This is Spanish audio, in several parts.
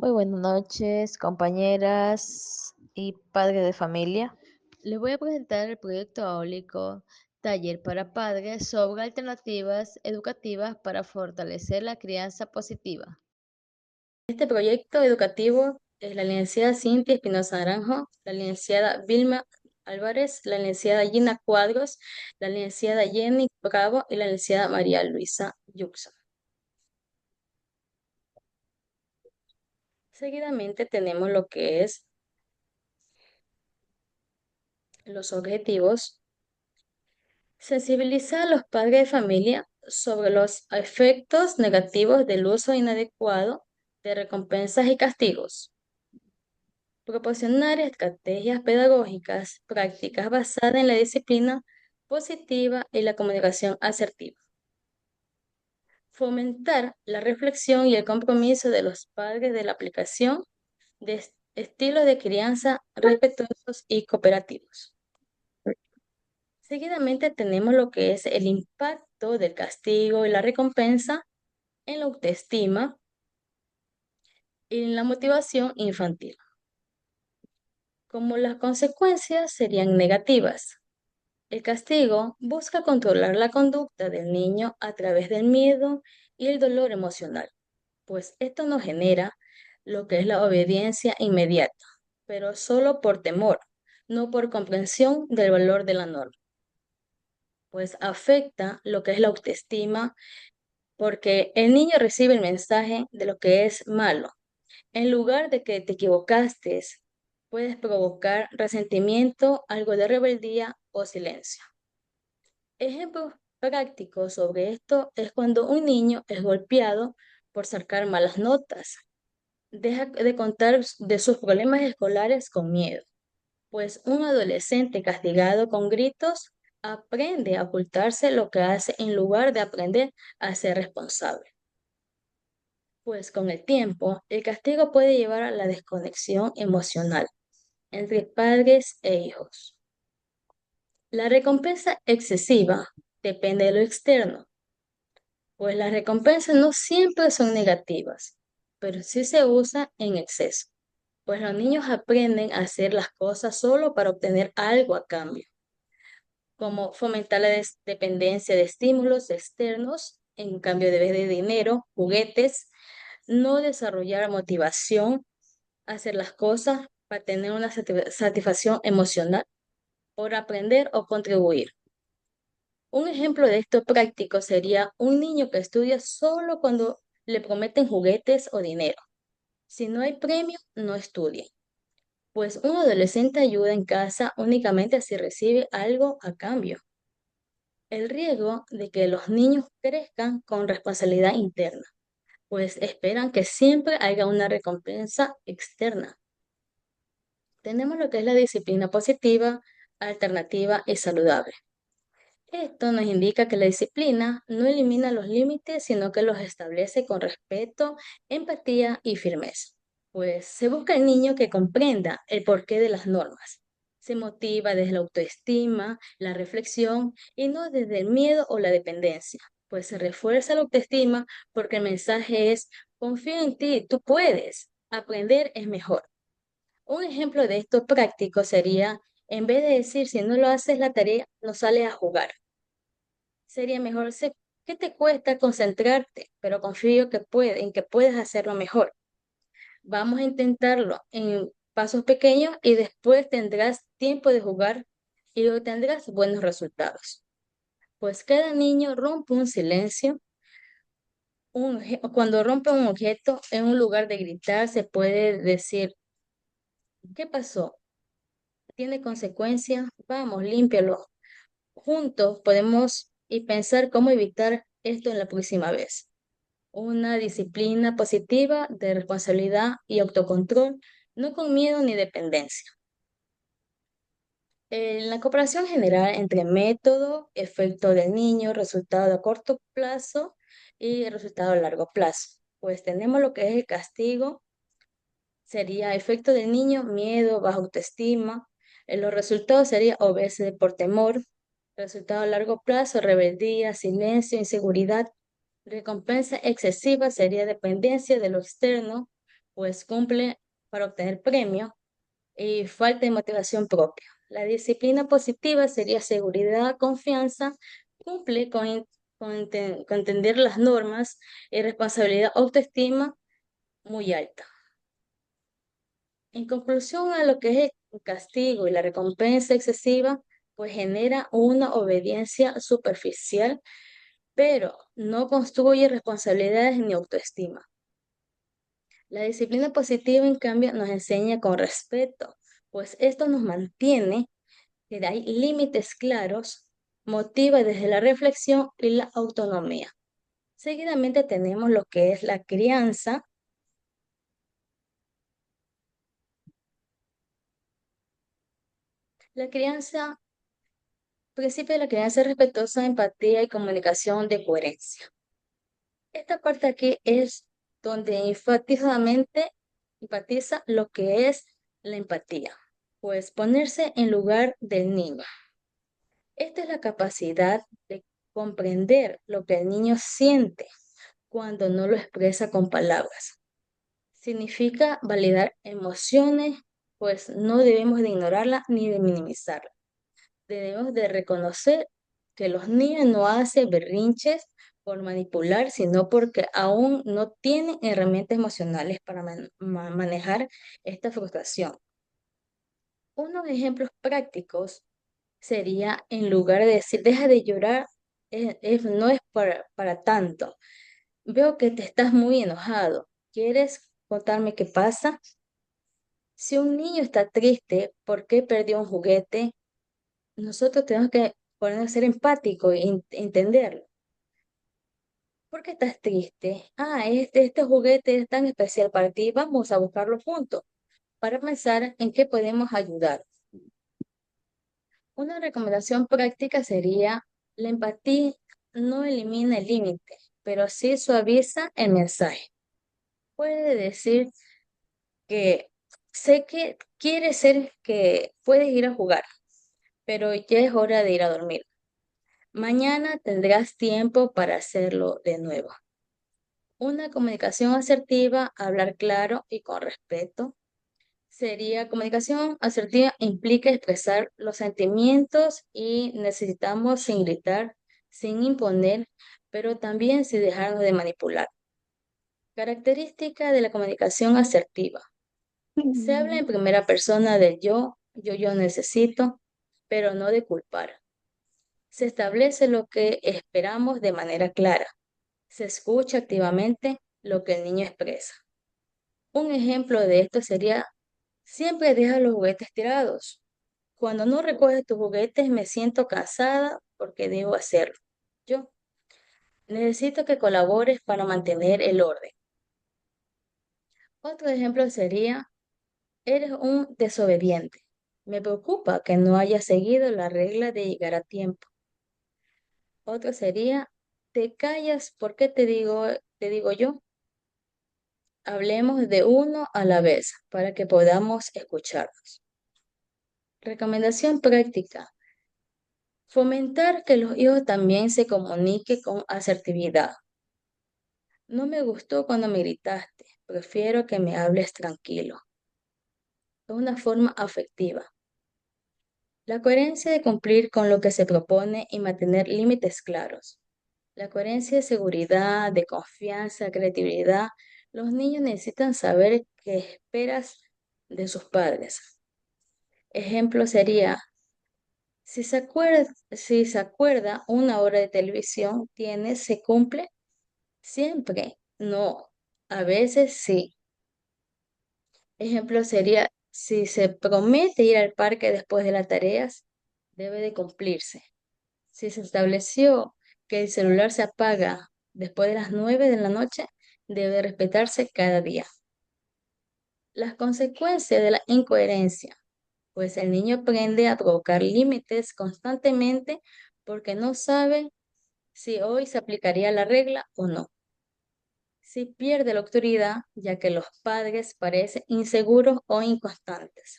Muy buenas noches, compañeras y padres de familia. Les voy a presentar el proyecto áulico Taller para Padres sobre alternativas educativas para fortalecer la crianza positiva. Este proyecto educativo es la licenciada Cintia Espinosa Naranjo, la licenciada Vilma Álvarez, la licenciada Gina Cuadros, la licenciada Jenny Bravo y la licenciada María Luisa Yuxa. Seguidamente tenemos lo que es los objetivos. Sensibilizar a los padres de familia sobre los efectos negativos del uso inadecuado de recompensas y castigos. Proporcionar estrategias pedagógicas prácticas basadas en la disciplina positiva y la comunicación asertiva. Fomentar la reflexión y el compromiso de los padres de la aplicación de estilos de crianza respetuosos y cooperativos. Seguidamente tenemos lo que es el impacto del castigo y la recompensa en la autoestima y en la motivación infantil. Como las consecuencias serían negativas. El castigo busca controlar la conducta del niño a través del miedo y el dolor emocional, pues esto no genera lo que es la obediencia inmediata, pero solo por temor, no por comprensión del valor de la norma, pues afecta lo que es la autoestima, porque el niño recibe el mensaje de lo que es malo. En lugar de que te equivocaste, puedes provocar resentimiento, algo de rebeldía o silencio. Ejemplos prácticos sobre esto es cuando un niño es golpeado por sacar malas notas. Deja de contar de sus problemas escolares con miedo, pues un adolescente castigado con gritos aprende a ocultarse lo que hace en lugar de aprender a ser responsable. Pues con el tiempo, el castigo puede llevar a la desconexión emocional entre padres e hijos. La recompensa excesiva depende de lo externo, pues las recompensas no siempre son negativas, pero sí se usa en exceso, pues los niños aprenden a hacer las cosas solo para obtener algo a cambio, como fomentar la dependencia de estímulos externos en cambio de dinero, juguetes, no desarrollar motivación, hacer las cosas para tener una satisfacción emocional, por aprender o contribuir. Un ejemplo de esto práctico sería un niño que estudia solo cuando le prometen juguetes o dinero. Si no hay premio, no estudia. Pues un adolescente ayuda en casa únicamente si recibe algo a cambio. El riesgo de que los niños crezcan con responsabilidad interna, pues esperan que siempre haya una recompensa externa. Tenemos lo que es la disciplina positiva, alternativa y saludable. Esto nos indica que la disciplina no elimina los límites, sino que los establece con respeto, empatía y firmeza. Pues se busca el niño que comprenda el porqué de las normas. Se motiva desde la autoestima, la reflexión y no desde el miedo o la dependencia. Pues se refuerza la autoestima porque el mensaje es, confío en ti, tú puedes, aprender es mejor. Un ejemplo de esto práctico sería, en vez de decir, si no lo haces la tarea, no sales a jugar, sería mejor, sé que te cuesta concentrarte, pero confío en que puedes hacerlo mejor. Vamos a intentarlo en pasos pequeños y después tendrás tiempo de jugar y luego tendrás buenos resultados. Pues cada niño rompe un silencio. Cuando rompe un objeto en un lugar de gritar, se puede decir, ¿qué pasó? ¿Tiene consecuencias? Vamos, límpialo. Juntos podemos y pensar cómo evitar esto en la próxima vez. Una disciplina positiva de responsabilidad y autocontrol, no con miedo ni dependencia. En la cooperación general entre método, efecto del niño, resultado a corto plazo y resultado a largo plazo. Pues tenemos lo que es el castigo, sería efecto del niño, miedo, baja autoestima. Los resultados serían obedecer por temor, resultado a largo plazo, rebeldía, silencio, inseguridad. Recompensa excesiva sería dependencia de lo externo, pues cumple para obtener premio y falta de motivación propia. La disciplina positiva sería seguridad, confianza, cumple con entender las normas y responsabilidad, autoestima muy alta. En conclusión a lo que es el castigo y la recompensa excesiva, pues genera una obediencia superficial, pero no construye responsabilidades ni autoestima. La disciplina positiva, en cambio, nos enseña con respeto, pues esto nos mantiene que hay límites claros, motiva desde la reflexión y la autonomía. Seguidamente tenemos lo que es la crianza. La crianza, principio de la crianza respetuosa, empatía y comunicación de coherencia. Esta parte aquí es donde enfatiza lo que es la empatía, pues ponerse en lugar del niño. Esta es la capacidad de comprender lo que el niño siente cuando no lo expresa con palabras. Significa validar emociones, pues no debemos de ignorarla ni de minimizarla. Debemos de reconocer que los niños no hacen berrinches por manipular, sino porque aún no tienen herramientas emocionales para manejar esta frustración. Unos ejemplos prácticos sería, en lugar de decir, deja de llorar, no es para tanto. Veo que te estás muy enojado. ¿Quieres contarme qué pasa? Si un niño está triste porque perdió un juguete, nosotros tenemos que ponernos a ser empáticos e entenderlo. ¿Por qué estás triste? Ah, este juguete es tan especial para ti. Vamos a buscarlo juntos para pensar en qué podemos ayudar. Una recomendación práctica sería: la empatía no elimina el límite, pero sí suaviza el mensaje. Puede decir que sé que quieres ser que puedes ir a jugar, pero ya es hora de ir a dormir. Mañana tendrás tiempo para hacerlo de nuevo. Una comunicación asertiva, hablar claro y con respeto. Sería comunicación asertiva implica expresar los sentimientos y necesitamos sin gritar, sin imponer, pero también sin dejarnos de manipular. Característica de la comunicación asertiva. Se habla en primera persona del yo necesito, pero no de culpar. Se establece lo que esperamos de manera clara. Se escucha activamente lo que el niño expresa. Un ejemplo de esto sería: siempre deja los juguetes tirados. Cuando no recoges tus juguetes me siento cansada porque debo hacerlo. Yo necesito que colabores para mantener el orden. Otro ejemplo sería: eres un desobediente. Me preocupa que no hayas seguido la regla de llegar a tiempo. Otro sería: te callas porque te digo yo. Hablemos de uno a la vez para que podamos escucharnos. Recomendación práctica: fomentar que los hijos también se comuniquen con asertividad. No me gustó cuando me gritaste. Prefiero que me hables tranquilo. Es una forma afectiva. La coherencia de cumplir con lo que se propone y mantener límites claros. La coherencia de seguridad, de confianza, creatividad. Los niños necesitan saber qué esperas de sus padres. Ejemplo sería: si se acuerda una hora de televisión, se cumple siempre. No, a veces sí. Ejemplo sería: si se promete ir al parque después de las tareas, debe de cumplirse. Si se estableció que el celular se apaga después de las 9 de la noche, debe respetarse cada día. Las consecuencias de la incoherencia: pues el niño aprende a provocar límites constantemente porque no sabe si hoy se aplicaría la regla o no. Si pierde la autoridad, ya que los padres parecen inseguros o inconstantes.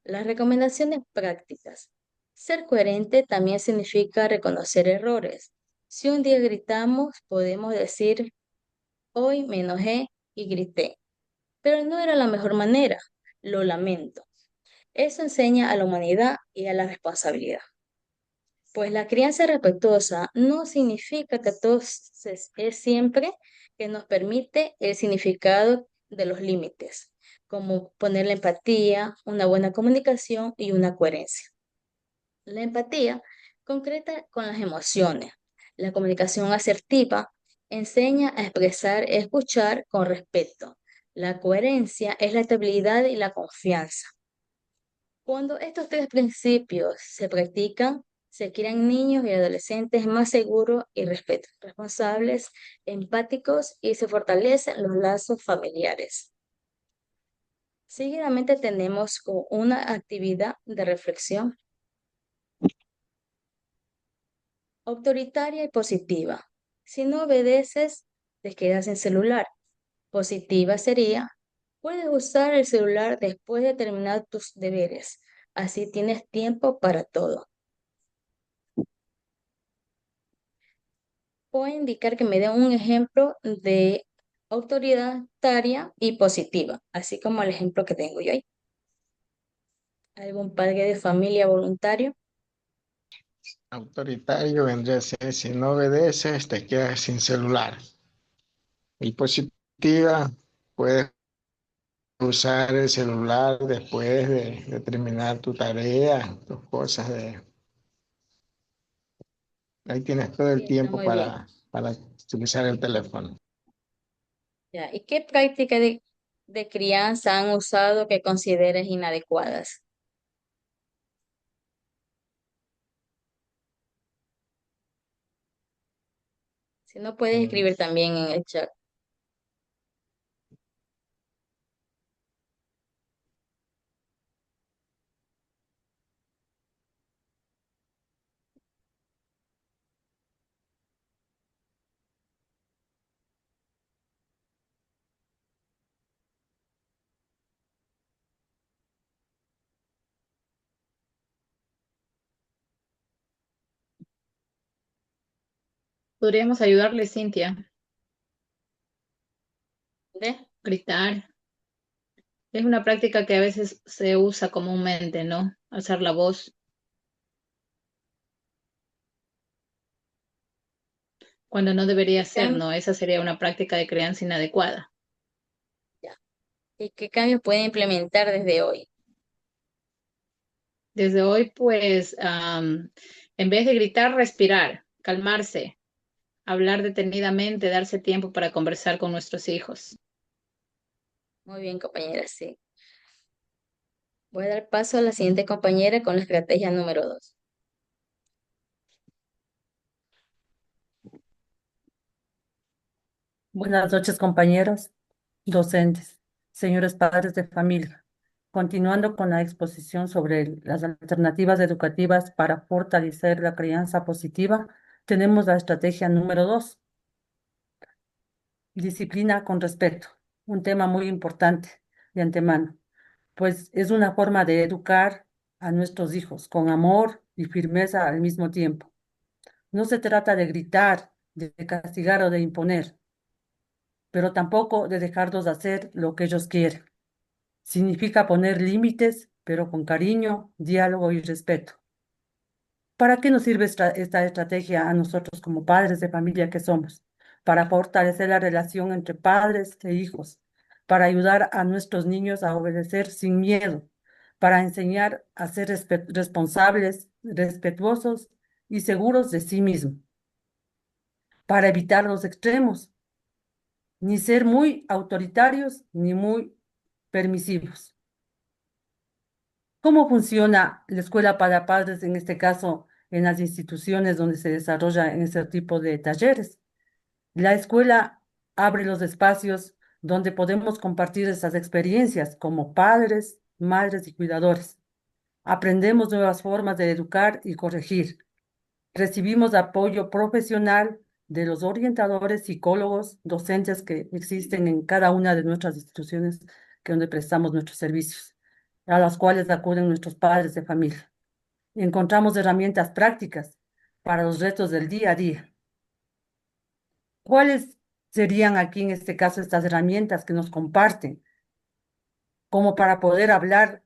Las recomendaciones prácticas. Ser coherente también significa reconocer errores. Si un día gritamos, podemos decir: hoy me enojé y grité. pero no era la mejor manera. Lo lamento. Eso enseña a la humanidad y a la responsabilidad. Pues la crianza respetuosa no significa que todo es siempre que nos permite el significado de los límites, como poner la empatía, una buena comunicación y una coherencia. La empatía concreta con las emociones. La comunicación asertiva enseña a expresar y escuchar con respeto. La coherencia es la estabilidad y la confianza. Cuando estos tres principios se practican, se crean niños y adolescentes más seguros y responsables, empáticos y se fortalecen los lazos familiares. Seguidamente tenemos como una actividad de reflexión autoritaria y positiva. Si no obedeces, te quedas sin celular. Positiva sería, puedes usar el celular después de terminar tus deberes. Así tienes tiempo para todo. Puedo indicar que me den un ejemplo de autoritaria y positiva, así como el ejemplo que tengo yo ahí. ¿Algún padre de familia voluntario? Autoritario vendría a ser si no obedeces, te quedas sin celular. Y positiva, puedes usar el celular después de terminar tu tarea, tus cosas ahí tienes todo el Sí, está tiempo muy bien. para utilizar el teléfono. Ya, ¿y qué prácticas de crianza han usado que consideres inadecuadas? Si no, puedes Mm, escribir también en el chat. Podríamos ayudarle, Cintia, ¿De? gritar. Es una práctica que a veces se usa comúnmente, ¿no? Alzar la voz cuando no debería ¿Qué ser, cam- ¿no? Esa sería una práctica de crianza inadecuada. ya. ¿Y qué cambios pueden implementar desde hoy? Desde hoy, pues, en vez de gritar, respirar, calmarse, hablar detenidamente, darse tiempo para conversar con nuestros hijos. Muy bien, compañera, sí. Voy a dar paso a la siguiente compañera con la estrategia número 2. Buenas noches, compañeros, docentes, señores padres de familia. Continuando con la exposición sobre las alternativas educativas para fortalecer la crianza positiva, tenemos la estrategia número 2, disciplina con respeto, un tema muy importante de antemano, pues es una forma de educar a nuestros hijos con amor y firmeza al mismo tiempo. No se trata de gritar, de castigar o de imponer, pero tampoco de dejarlos hacer lo que ellos quieren. Significa poner límites, pero con cariño, diálogo y respeto. ¿Para qué nos sirve esta estrategia a nosotros como padres de familia que somos? Para fortalecer la relación entre padres e hijos, para ayudar a nuestros niños a obedecer sin miedo, para enseñar a ser responsables, respetuosos y seguros de sí mismos, para evitar los extremos, ni ser muy autoritarios ni muy permisivos. ¿Cómo funciona la escuela para padres, en este caso, en las instituciones donde se desarrolla en ese tipo de talleres? La escuela abre los espacios donde podemos compartir esas experiencias como padres, madres y cuidadores. Aprendemos nuevas formas de educar y corregir. Recibimos apoyo profesional de los orientadores, psicólogos, docentes que existen en cada una de nuestras instituciones donde prestamos nuestros servicios, a las cuales acuden nuestros padres de familia. Encontramos herramientas prácticas para los retos del día a día. ¿Cuáles serían aquí en este caso estas herramientas que nos comparten? como para poder hablar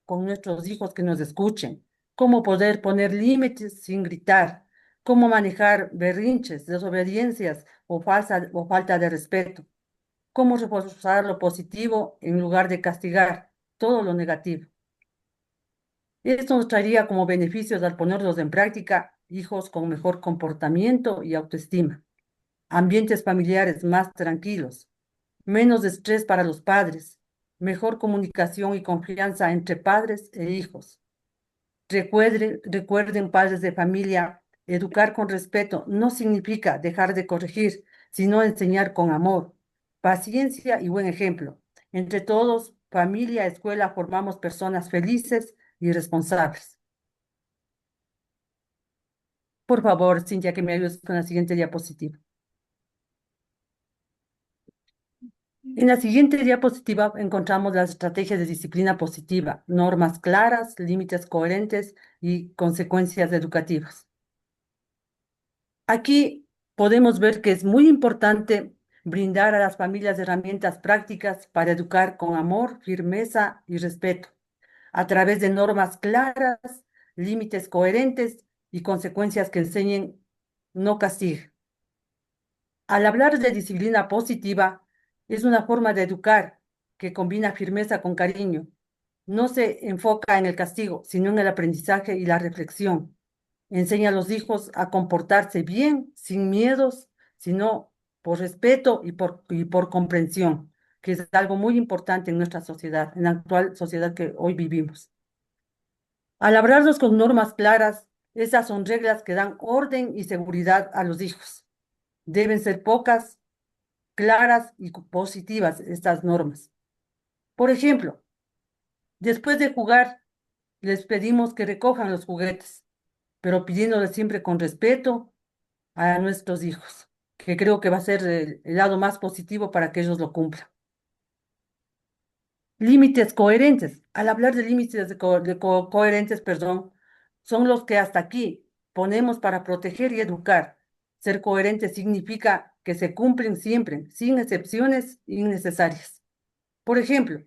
con nuestros hijos que nos escuchen, cómo poder poner límites sin gritar, cómo manejar berrinches, desobediencias o falta de respeto, cómo reforzar lo positivo en lugar de castigar todo lo negativo. Esto nos traería como beneficios al ponerlos en práctica hijos con mejor comportamiento y autoestima, ambientes familiares más tranquilos, menos estrés para los padres, mejor comunicación y confianza entre padres e hijos. Recuerden, padres de familia, educar con respeto no significa dejar de corregir, sino enseñar con amor, paciencia y buen ejemplo. Entre todos, familia, escuela, formamos personas felices y responsables. Por favor, Cintia, que me ayudes con la siguiente diapositiva. En la siguiente diapositiva encontramos las estrategias de disciplina positiva, normas claras, límites coherentes y consecuencias educativas. Aquí podemos ver que es muy importante brindar a las familias herramientas prácticas para educar con amor, firmeza y respeto, a través de normas claras, límites coherentes y consecuencias que enseñen, no castiguen. Al hablar de disciplina positiva, es una forma de educar que combina firmeza con cariño. No se enfoca en el castigo, sino en el aprendizaje y la reflexión. Enseña a los hijos a comportarse bien, sin miedos, sino por respeto y por comprensión, que es algo muy importante en nuestra sociedad, en la actual sociedad que hoy vivimos. Al hablarlos con normas claras, esas son reglas que dan orden y seguridad a los hijos. Deben ser pocas, claras y positivas estas normas. Por ejemplo, después de jugar, les pedimos que recojan los juguetes, pero pidiéndoles siempre con respeto a nuestros hijos, que creo que va a ser el lado más positivo para que ellos lo cumplan. Límites coherentes. Al hablar de límites coherentes, perdón, son los que hasta aquí ponemos para proteger y educar. Ser coherente significa que se cumplen siempre, sin excepciones innecesarias. Por ejemplo,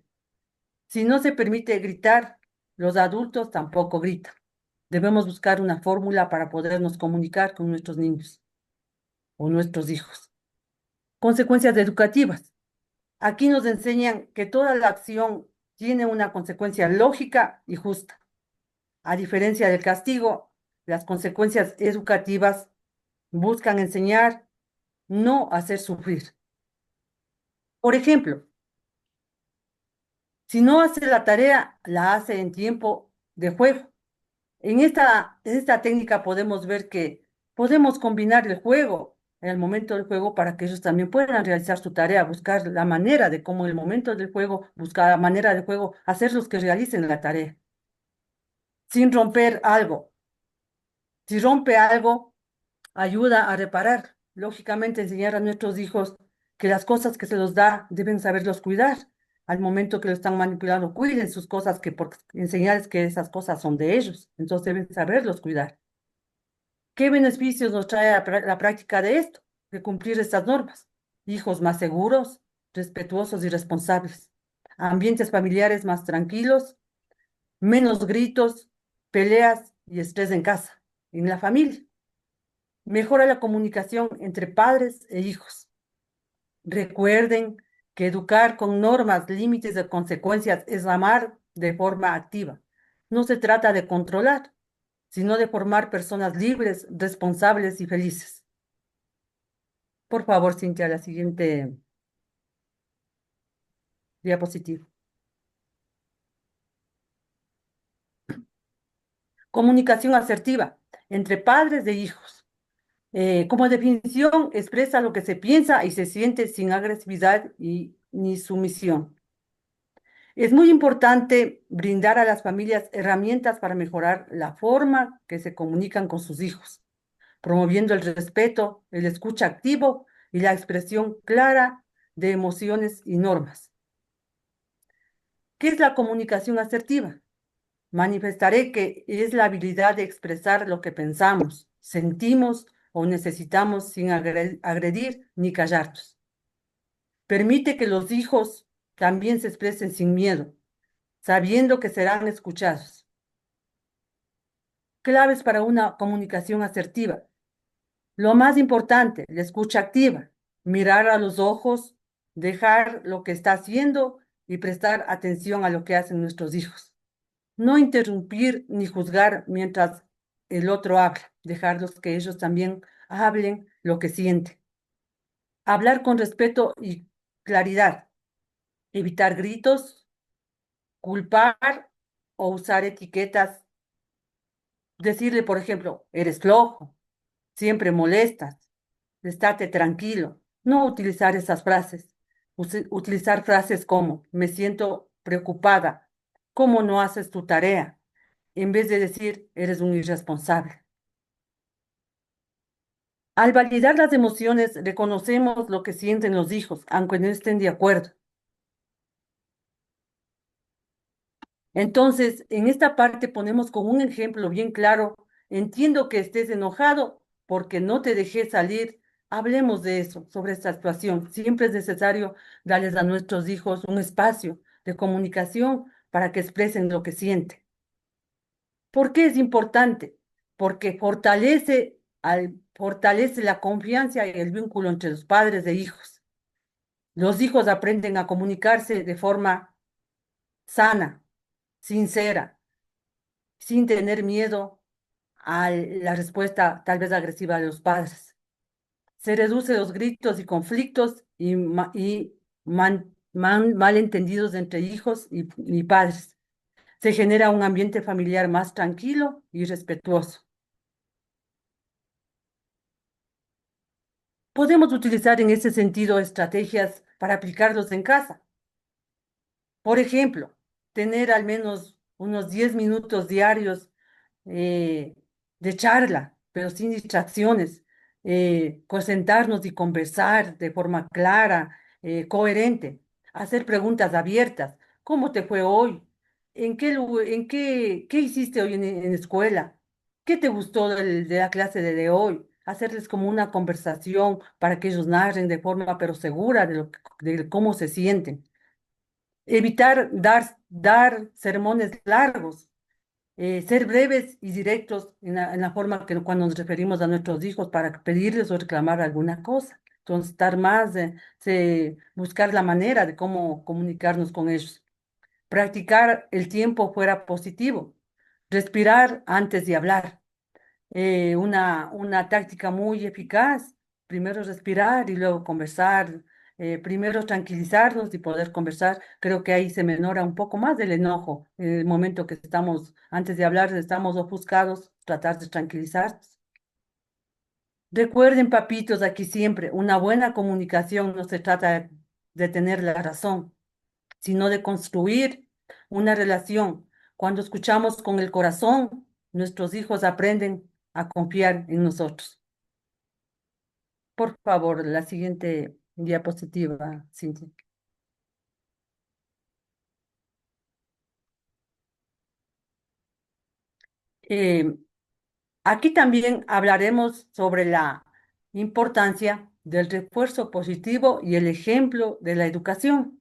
si no se permite gritar, los adultos tampoco gritan. Debemos buscar una fórmula para podernos comunicar con nuestros niños o nuestros hijos. Consecuencias educativas. Aquí nos enseñan que toda la acción tiene una consecuencia lógica y justa. A diferencia del castigo, las consecuencias educativas buscan enseñar, no hacer sufrir. Por ejemplo, si no hace la tarea, la hace en tiempo de juego. En esta técnica podemos ver que podemos combinar el juego en el momento del juego para que ellos también puedan realizar su tarea, buscar la manera de cómo en el momento del juego, buscar la manera del juego, hacerlos que realicen la tarea, sin romper algo. Si rompe algo, ayuda a reparar. Lógicamente, enseñar a nuestros hijos que las cosas que se los da deben saberlos cuidar. Al momento que lo están manipulando, cuiden sus cosas, enseñarles que esas cosas son de ellos. Entonces deben saberlos cuidar. ¿Qué beneficios nos trae la práctica de esto? De cumplir estas normas. Hijos más seguros, respetuosos y responsables. Ambientes familiares más tranquilos, menos gritos, peleas y estrés en casa, en la familia. Mejora la comunicación entre padres e hijos. Recuerden que educar con normas, límites y consecuencias es amar de forma activa. No se trata de controlar, sino de formar personas libres, responsables y felices. Por favor, Cintia, la siguiente diapositiva. Comunicación asertiva entre padres e hijos. Como definición, expresa lo que se piensa y se siente sin agresividad ni sumisión. Es muy importante brindar a las familias herramientas para mejorar la forma que se comunican con sus hijos, promoviendo el respeto, el escucha activo y la expresión clara de emociones y normas. ¿Qué es la comunicación asertiva? Manifestaré que es la habilidad de expresar lo que pensamos, sentimos o necesitamos sin agredir ni callarnos. Permite que los hijos también se expresen sin miedo, sabiendo que serán escuchados. Claves para una comunicación asertiva. Lo más importante, la escucha activa, mirar a los ojos, dejar lo que está haciendo y prestar atención a lo que hacen nuestros hijos. No interrumpir ni juzgar mientras el otro habla, dejarlos que ellos también hablen lo que sienten. Hablar con respeto y claridad, evitar gritos, culpar o usar etiquetas. Decirle, por ejemplo, eres flojo, siempre molestas, estate tranquilo. No utilizar esas frases. Utilizar frases como, me siento preocupada, ¿cómo no haces tu tarea? En vez de decir, eres un irresponsable. Al validar las emociones, reconocemos lo que sienten los hijos, aunque no estén de acuerdo. Entonces, en esta parte ponemos con un ejemplo bien claro, entiendo que estés enojado porque no te dejé salir. Hablemos de eso, sobre esta situación. Siempre es necesario darles a nuestros hijos un espacio de comunicación para que expresen lo que sienten. ¿Por qué es importante? Porque fortalece la confianza y el vínculo entre los padres e hijos. Los hijos aprenden a comunicarse de forma sana, sincera, sin tener miedo a la respuesta tal vez agresiva de los padres. Se reduce los gritos y conflictos y malentendidos entre hijos y padres. Se genera un ambiente familiar más tranquilo y respetuoso. Podemos utilizar en ese sentido estrategias para aplicarlos en casa. Por ejemplo, tener al menos unos 10 minutos diarios eh, de charla, pero sin distracciones, sentarnos y conversar de forma clara, coherente, hacer preguntas abiertas. ¿Cómo te fue hoy? ¿Qué hiciste hoy en escuela? ¿Qué te gustó de la clase de hoy? Hacerles como una conversación para que ellos narren de forma pero segura de cómo se sienten. Evitar dar sermones largos, ser breves y directos en la forma que cuando nos referimos a nuestros hijos para pedirles o reclamar alguna cosa. Entonces, estar más, buscar la manera de cómo comunicarnos con ellos. Practicar el tiempo fuera positivo. Respirar antes de hablar. Una táctica muy eficaz. Primero respirar y luego conversar. Primero tranquilizarnos y poder conversar. Creo que ahí se menora un poco más el enojo. En el momento que estamos, antes de hablar, estamos ofuscados, tratar de tranquilizarnos. Recuerden, papitos, aquí siempre, una buena comunicación no se trata de tener la razón, sino de construir una relación. Cuando escuchamos con el corazón, nuestros hijos aprenden a confiar en nosotros. Por favor, la siguiente diapositiva, Cintia. Eh, Aquí también hablaremos sobre la importancia del refuerzo positivo y el ejemplo de la educación.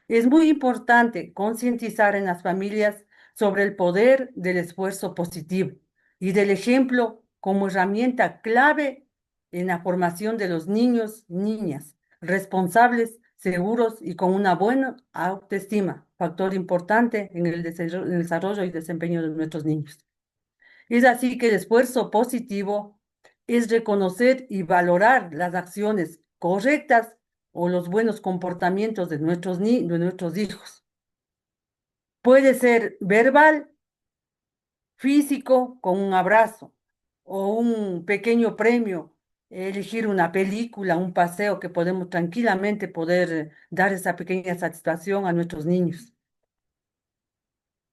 Es muy importante concientizar en las familias sobre el poder del esfuerzo positivo y del ejemplo como herramienta clave en la formación de los niños, niñas, responsables, seguros y con una buena autoestima, factor importante en el desarrollo y desempeño de nuestros niños. Es así que el esfuerzo positivo es reconocer y valorar las acciones correctas o los buenos comportamientos de de nuestros hijos. Puede ser verbal, físico, con un abrazo o un pequeño premio, elegir una película, un paseo que podemos tranquilamente poder dar esa pequeña satisfacción a nuestros niños.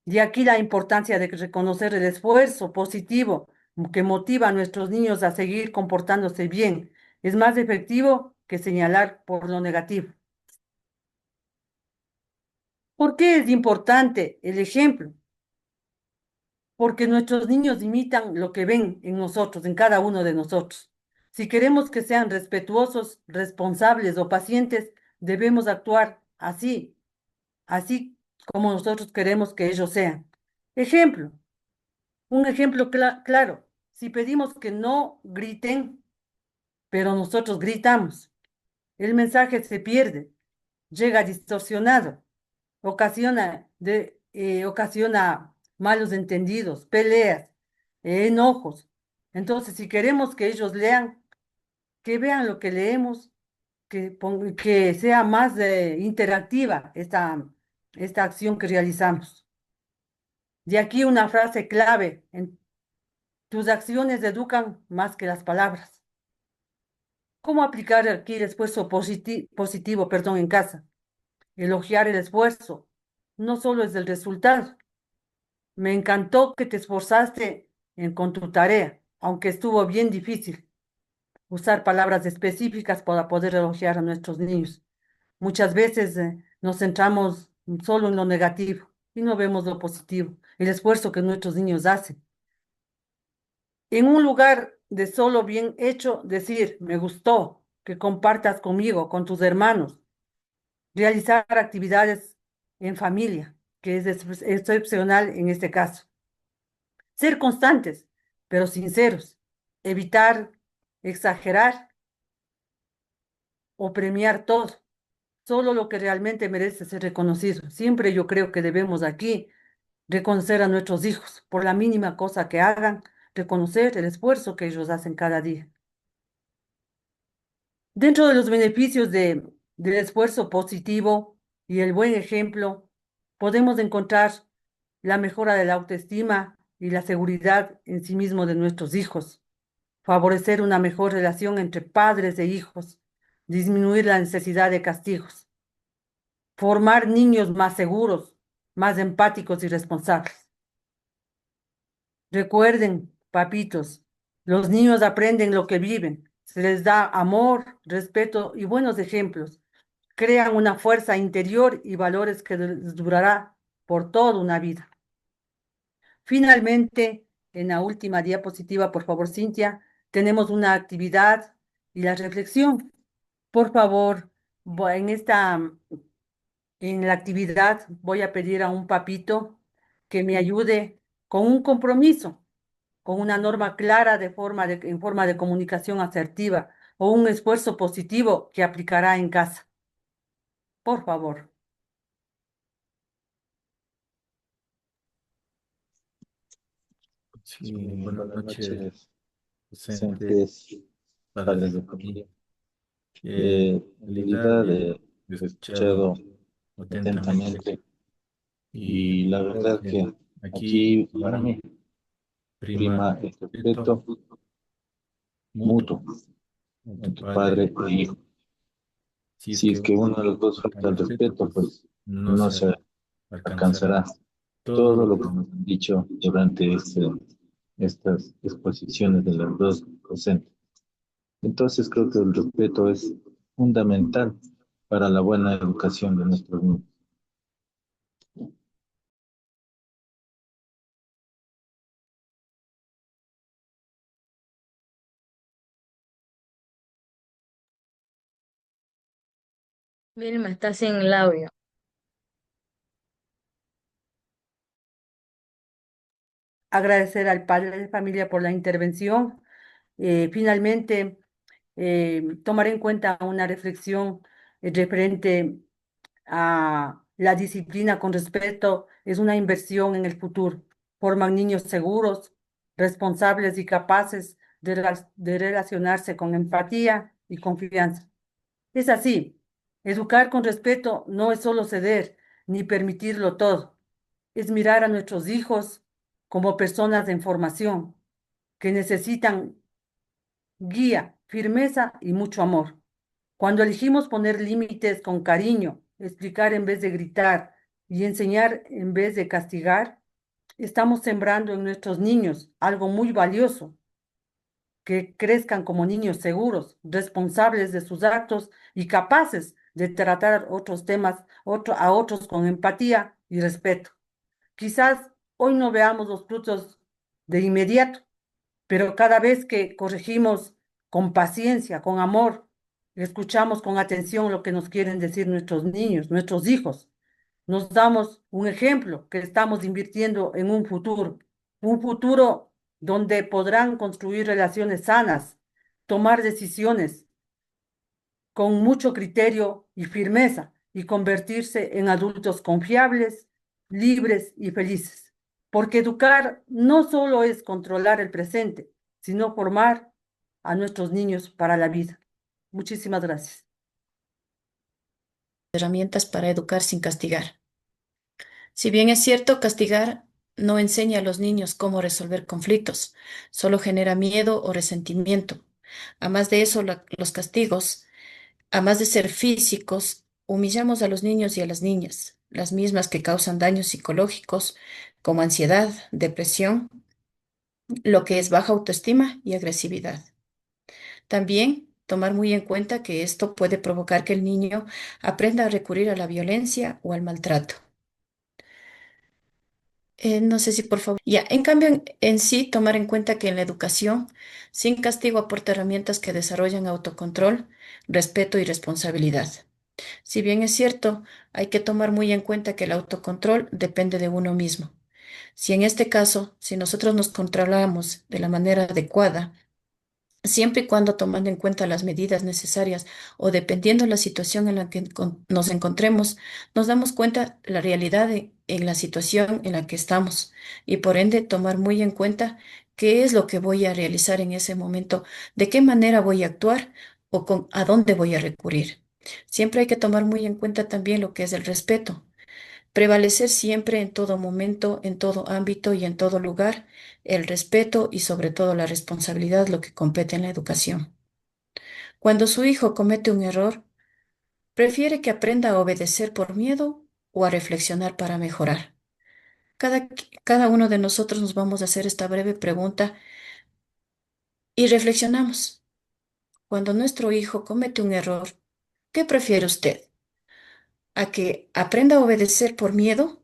Y aquí la importancia de reconocer el esfuerzo positivo que motiva a nuestros niños a seguir comportándose bien. Es más efectivo que señalar por lo negativo. ¿Por qué es importante el ejemplo? Porque nuestros niños imitan lo que ven en nosotros, en cada uno de nosotros. Si queremos que sean respetuosos, responsables o pacientes, debemos actuar así como nosotros queremos que ellos sean. Ejemplo, un ejemplo claro, si pedimos que no griten, pero nosotros gritamos, el mensaje se pierde, llega distorsionado, ocasiona malos entendidos, peleas, enojos. Entonces, si queremos que ellos lean, que vean lo que leemos, que sea más interactiva esta acción que realizamos. De aquí una frase clave: tus acciones educan más que las palabras. ¿Cómo aplicar aquí el esfuerzo positivo, en casa? Elogiar el esfuerzo, no solo es el resultado. Me encantó que te esforzaste con tu tarea, aunque estuvo bien difícil. Usar palabras específicas para poder elogiar a nuestros niños. Muchas veces nos centramos solo en lo negativo y no vemos lo positivo, el esfuerzo que nuestros niños hacen. En un lugar de solo bien hecho, decir, me gustó que compartas conmigo, con tus hermanos, realizar actividades en familia, que es excepcional en este caso. Ser constantes, pero sinceros. Evitar exagerar o premiar todo, solo lo que realmente merece ser reconocido. Siempre yo creo que debemos aquí reconocer a nuestros hijos por la mínima cosa que hagan, reconocer el esfuerzo que ellos hacen cada día. Dentro de los beneficios del esfuerzo positivo y el buen ejemplo, podemos encontrar la mejora de la autoestima y la seguridad en sí mismo de nuestros hijos, favorecer una mejor relación entre padres e hijos, disminuir la necesidad de castigos, formar niños más seguros, más empáticos y responsables. Recuerden, papitos, los niños aprenden lo que viven, se les da amor, respeto y buenos ejemplos. Crean una fuerza interior y valores que les durará por toda una vida. Finalmente, en la última diapositiva, por favor, Cintia, tenemos una actividad y la reflexión. Por favor, en la actividad voy a pedir a un papito que me ayude con un compromiso, con una norma clara en forma de comunicación asertiva o un esfuerzo positivo que aplicará en casa. Por favor. Sí, buenas noches, Docentes, docentes, padres de familia. en En realidad he he escuchado escuchado atentamente atentamente y y la la verdad verdad que que aquí aquí para para mí mí prima prima el el respeto respeto mutuo mutuo entre entre padre padre e e hijo. hijo. Si es Si que es que uno uno de de los los dos dos falta falta el el respeto, respeto, pues pues no no se se alcanzará alcanzará todo todo lo lo que que nos nos han han dicho dicho durante durante estas exposiciones de las dos docentes. Entonces creo que el respeto es fundamental para la buena educación de nuestros niños. Vilma, está sin el audio. Agradecer al padre de familia por la intervención. Finalmente, tomar en cuenta una reflexión referente a la disciplina con respeto es una inversión en el futuro. Forman niños seguros, responsables y capaces de relacionarse con empatía y confianza. Es así, educar con respeto no es solo ceder ni permitirlo todo, es mirar a nuestros hijos como personas en formación que necesitan guía, firmeza y mucho amor. Cuando elegimos poner límites con cariño, explicar en vez de gritar y enseñar en vez de castigar, estamos sembrando en nuestros niños algo muy valioso: que crezcan como niños seguros, responsables de sus actos y capaces de tratar a otros con empatía y respeto. Quizás hoy no veamos los frutos de inmediato, pero cada vez que corregimos con paciencia, con amor, escuchamos con atención lo que nos quieren decir nuestros niños, nuestros hijos, nos damos un ejemplo que estamos invirtiendo en un futuro donde podrán construir relaciones sanas, tomar decisiones con mucho criterio y firmeza y convertirse en adultos confiables, libres y felices. Porque educar no solo es controlar el presente, sino formar a nuestros niños para la vida. Muchísimas gracias. Herramientas para educar sin castigar. Si bien es cierto, castigar no enseña a los niños cómo resolver conflictos, solo genera miedo o resentimiento. Además de eso, los castigos, además de ser físicos, humillamos a los niños y a las niñas, las mismas que causan daños psicológicos como ansiedad, depresión, lo que es baja autoestima y agresividad. También tomar muy en cuenta que esto puede provocar que el niño aprenda a recurrir a la violencia o al maltrato. No sé si por favor. Ya, en cambio, en sí, tomar en cuenta que en la educación, sin castigo aporta herramientas que desarrollan autocontrol, respeto y responsabilidad. Si bien es cierto, hay que tomar muy en cuenta que el autocontrol depende de uno mismo. Si en este caso, si nosotros nos controlamos de la manera adecuada, siempre y cuando tomando en cuenta las medidas necesarias o dependiendo de la situación en la que nos encontremos, nos damos cuenta la realidad en la situación en la que estamos y por ende tomar muy en cuenta qué es lo que voy a realizar en ese momento, de qué manera voy a actuar o a dónde voy a recurrir. Siempre hay que tomar muy en cuenta también lo que es el respeto. Prevalecer siempre en todo momento, en todo ámbito y en todo lugar el respeto y sobre todo la responsabilidad, lo que compete en la educación. Cuando su hijo comete un error, prefiere que aprenda a obedecer por miedo o a reflexionar para mejorar. Cada uno de nosotros nos vamos a hacer esta breve pregunta y reflexionamos. Cuando nuestro hijo comete un error, ¿qué prefiere usted? ¿A que aprenda a obedecer por miedo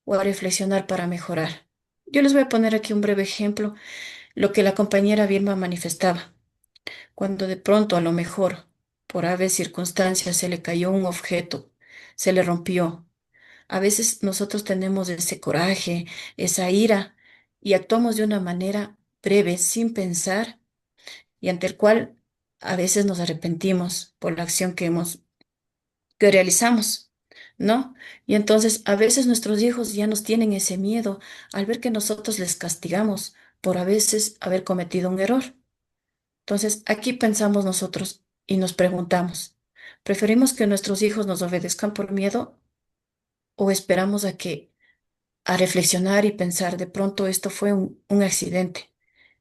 o a reflexionar para mejorar? Yo les voy a poner aquí un breve ejemplo, lo que la compañera Vilma manifestaba. Cuando de pronto, a lo mejor, por aves circunstancias, se le cayó un objeto, se le rompió. A veces nosotros tenemos ese coraje, esa ira, y actuamos de una manera breve, sin pensar, y ante el cual a veces nos arrepentimos por la acción que realizamos, ¿no? Y entonces a veces nuestros hijos ya nos tienen ese miedo al ver que nosotros les castigamos por a veces haber cometido un error. Entonces aquí pensamos nosotros y nos preguntamos, ¿preferimos que nuestros hijos nos obedezcan por miedo o esperamos a reflexionar y pensar, de pronto esto fue un accidente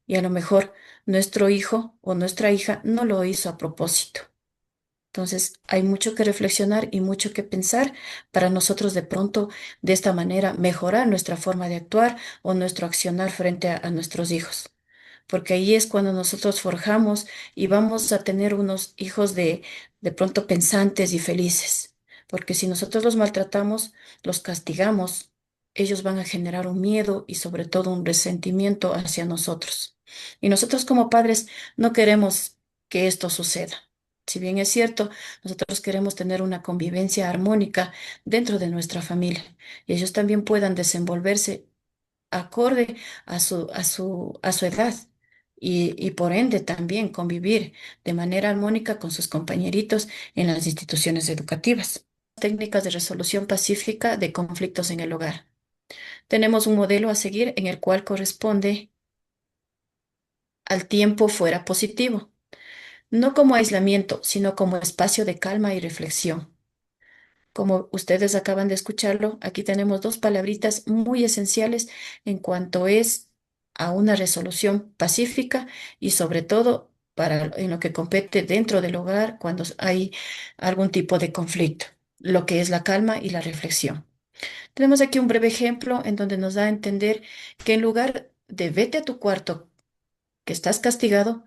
y a lo mejor nuestro hijo o nuestra hija no lo hizo a propósito? Entonces, hay mucho que reflexionar y mucho que pensar para nosotros de pronto, de esta manera, mejorar nuestra forma de actuar o nuestro accionar frente a nuestros hijos. Porque ahí es cuando nosotros forjamos y vamos a tener unos hijos de pronto pensantes y felices. Porque si nosotros los maltratamos, los castigamos, ellos van a generar un miedo y sobre todo un resentimiento hacia nosotros. Y nosotros como padres no queremos que esto suceda. Si bien es cierto, nosotros queremos tener una convivencia armónica dentro de nuestra familia y ellos también puedan desenvolverse acorde a su edad y por ende también convivir de manera armónica con sus compañeritos en las instituciones educativas. Técnicas de resolución pacífica de conflictos en el hogar. Tenemos un modelo a seguir en el cual corresponde al tiempo fuera positivo, no como aislamiento, sino como espacio de calma y reflexión. Como ustedes acaban de escucharlo, aquí tenemos dos palabritas muy esenciales en cuanto es a una resolución pacífica y sobre todo en lo que compete dentro del hogar cuando hay algún tipo de conflicto, lo que es la calma y la reflexión. Tenemos aquí un breve ejemplo en donde nos da a entender que en lugar de vete a tu cuarto, que estás castigado,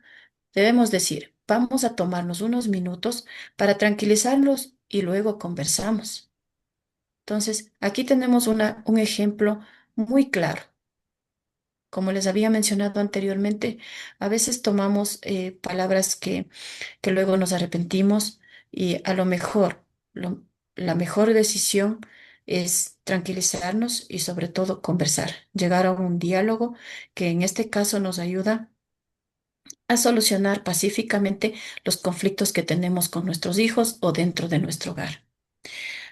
debemos decir, vamos a tomarnos unos minutos para tranquilizarlos y luego conversamos. Entonces, aquí tenemos un ejemplo muy claro. Como les había mencionado anteriormente, a veces tomamos palabras que luego nos arrepentimos y a lo mejor la mejor decisión es tranquilizarnos y sobre todo conversar, llegar a un diálogo que en este caso nos ayuda a solucionar pacíficamente los conflictos que tenemos con nuestros hijos o dentro de nuestro hogar.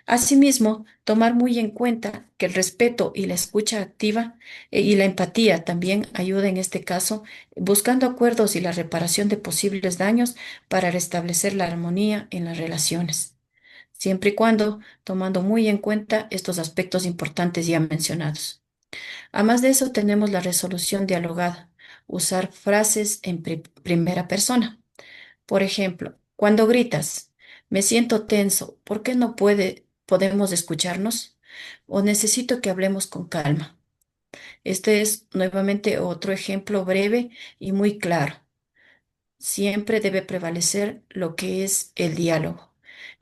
Asimismo, tomar muy en cuenta que el respeto y la escucha activa y la empatía también ayuda en este caso, buscando acuerdos y la reparación de posibles daños para restablecer la armonía en las relaciones, siempre y cuando tomando muy en cuenta estos aspectos importantes ya mencionados. Además de eso, tenemos la resolución dialogada, usar frases en primera persona. Por ejemplo, cuando gritas, me siento tenso, ¿por qué no podemos escucharnos? O necesito que hablemos con calma. Este es nuevamente otro ejemplo breve y muy claro. Siempre debe prevalecer lo que es el diálogo.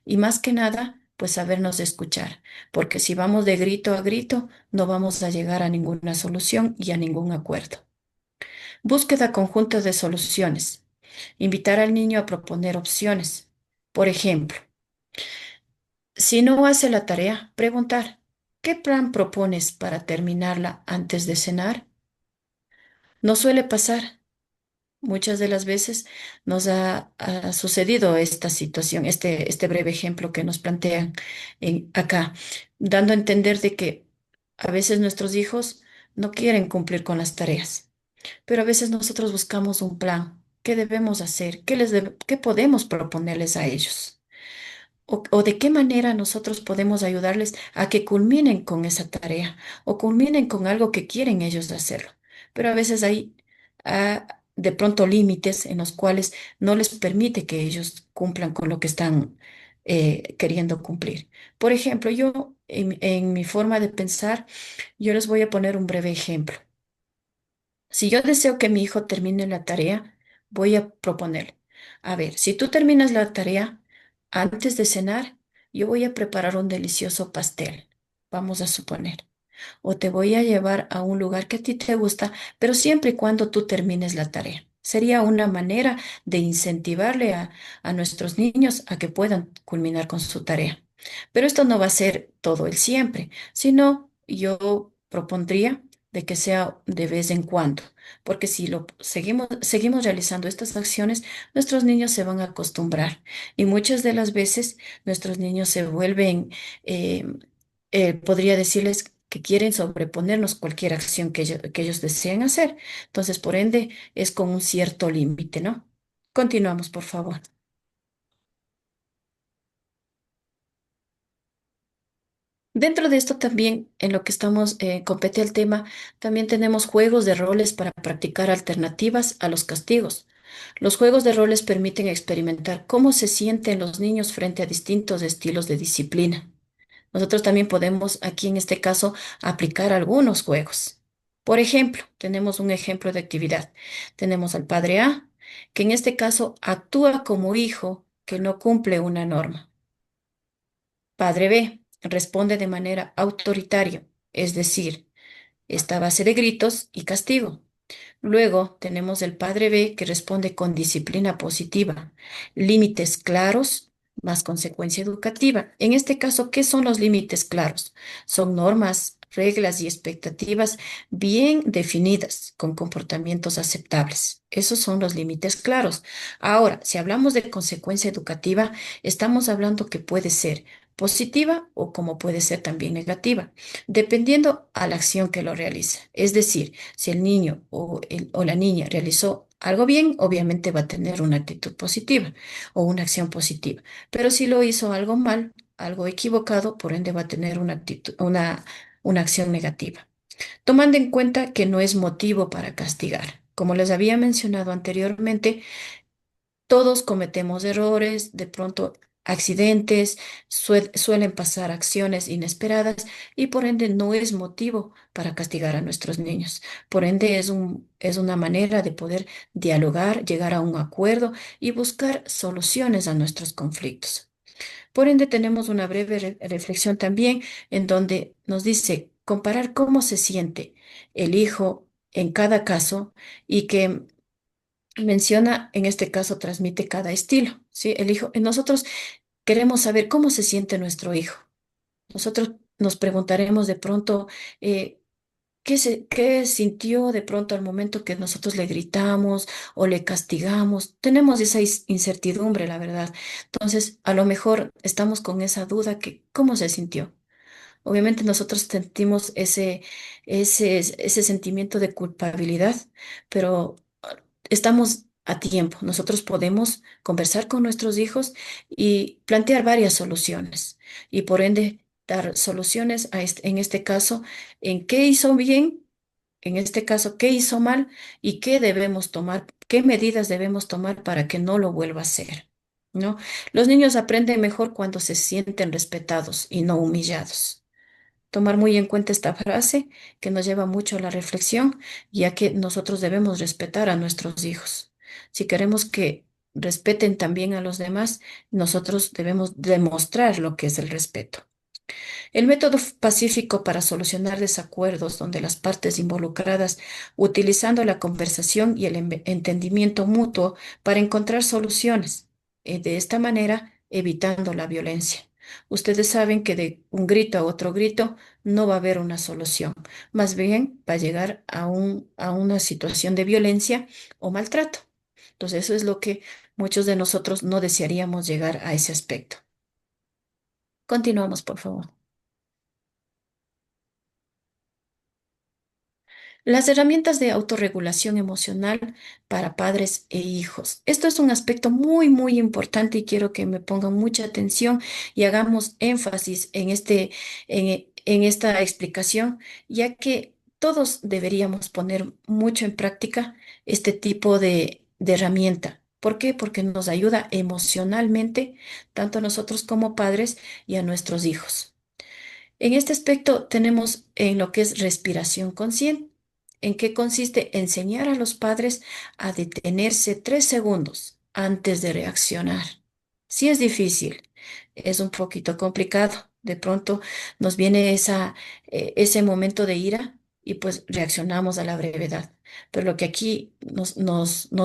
Y más que nada, pues sabernos escuchar, porque si vamos de grito a grito, no vamos a llegar a ninguna solución y a ningún acuerdo. Búsqueda conjunta de soluciones. Invitar al niño a proponer opciones. Por ejemplo, si no hace la tarea, preguntar, ¿qué plan propones para terminarla antes de cenar? No suele pasar. Muchas de las veces ha sucedido esta situación, este breve ejemplo que nos plantean acá, dando a entender de que a veces nuestros hijos no quieren cumplir con las tareas, pero a veces nosotros buscamos un plan. ¿Qué debemos hacer? ¿Qué podemos proponerles a ellos? O de qué manera nosotros podemos ayudarles a que culminen con esa tarea o culminen con algo que quieren ellos hacerlo. Pero a veces hay de pronto límites en los cuales no les permite que ellos cumplan con lo que están queriendo cumplir. Por ejemplo, yo en mi forma de pensar, yo les voy a poner un breve ejemplo. Si yo deseo que mi hijo termine la tarea, voy a proponerle, a ver, si tú terminas la tarea antes de cenar, yo voy a preparar un delicioso pastel, vamos a suponer, o te voy a llevar a un lugar que a ti te gusta, pero siempre y cuando tú termines la tarea. Sería una manera de incentivarle a nuestros niños a que puedan culminar con su tarea. Pero esto no va a ser todo el siempre, sino yo propondría de que sea de vez en cuando, porque si seguimos realizando estas acciones, nuestros niños se van a acostumbrar y muchas de las veces nuestros niños se vuelven, eh, podría decirles que quieren sobreponernos cualquier acción que ellos deseen hacer. Entonces, por ende, es con un cierto límite, ¿no? Continuamos, por favor. Dentro de esto también, en lo que estamos, compete el tema, también tenemos juegos de roles para practicar alternativas a los castigos. Los juegos de roles permiten experimentar cómo se sienten los niños frente a distintos estilos de disciplina. Nosotros también podemos, aquí en este caso, aplicar algunos juegos. Por ejemplo, tenemos un ejemplo de actividad. Tenemos al padre A, que en este caso actúa como hijo que no cumple una norma. Padre B responde de manera autoritaria, es decir, esta a base de gritos y castigo. Luego tenemos el padre B que responde con disciplina positiva, límites claros, más consecuencia educativa. En este caso, ¿qué son los límites claros? Son normas, reglas y expectativas bien definidas, con comportamientos aceptables. Esos son los límites claros. Ahora, si hablamos de consecuencia educativa, estamos hablando que puede ser positiva o como puede ser también negativa, dependiendo a la acción que lo realiza. Es decir, si el niño o la niña realizó algo bien, obviamente va a tener una actitud positiva o una acción positiva. Pero si lo hizo algo mal, algo equivocado, por ende va a tener una acción negativa. Tomando en cuenta que no es motivo para castigar. Como les había mencionado anteriormente, todos cometemos errores, de pronto accidentes, suelen pasar acciones inesperadas y por ende no es motivo para castigar a nuestros niños. Por ende es una manera de poder dialogar, llegar a un acuerdo y buscar soluciones a nuestros conflictos. Por ende tenemos una breve reflexión también en donde nos dice comparar cómo se siente el hijo en cada caso y que menciona, en este caso, transmite cada estilo, ¿sí? El hijo, nosotros queremos saber cómo se siente nuestro hijo. Nosotros nos preguntaremos de pronto, qué sintió de pronto al momento que nosotros le gritamos o le castigamos? Tenemos esa incertidumbre, la verdad. Entonces, a lo mejor estamos con esa duda que, ¿cómo se sintió? Obviamente nosotros sentimos ese sentimiento de culpabilidad, pero estamos a tiempo. Nosotros podemos conversar con nuestros hijos y plantear varias soluciones y por ende dar soluciones en este caso, en qué hizo bien, en este caso, qué hizo mal y qué debemos tomar, qué medidas debemos tomar para que no lo vuelva a hacer, ¿no? Los niños aprenden mejor cuando se sienten respetados y no humillados. Tomar muy en cuenta esta frase que nos lleva mucho a la reflexión, ya que nosotros debemos respetar a nuestros hijos. Si queremos que respeten también a los demás, nosotros debemos demostrar lo que es el respeto. El método pacífico para solucionar desacuerdos donde las partes involucradas utilizando la conversación y el entendimiento mutuo para encontrar soluciones, de esta manera evitando la violencia. Ustedes saben que de un grito a otro grito no va a haber una solución, más bien va a llegar a una situación de violencia o maltrato. Entonces eso es lo que muchos de nosotros no desearíamos llegar a ese aspecto. Continuamos, por favor. Las herramientas de autorregulación emocional para padres e hijos. Esto es un aspecto muy, muy importante y quiero que me pongan mucha atención y hagamos énfasis en esta explicación, ya que todos deberíamos poner mucho en práctica este tipo de herramienta. ¿Por qué? Porque nos ayuda emocionalmente, tanto a nosotros como padres y a nuestros hijos. En este aspecto tenemos en lo que es respiración consciente. ¿En qué consiste? Enseñar a los padres a detenerse 3 segundos antes de reaccionar. Si es difícil, es un poquito complicado. De pronto nos viene ese momento de ira y pues reaccionamos a la brevedad. Pero lo que aquí nos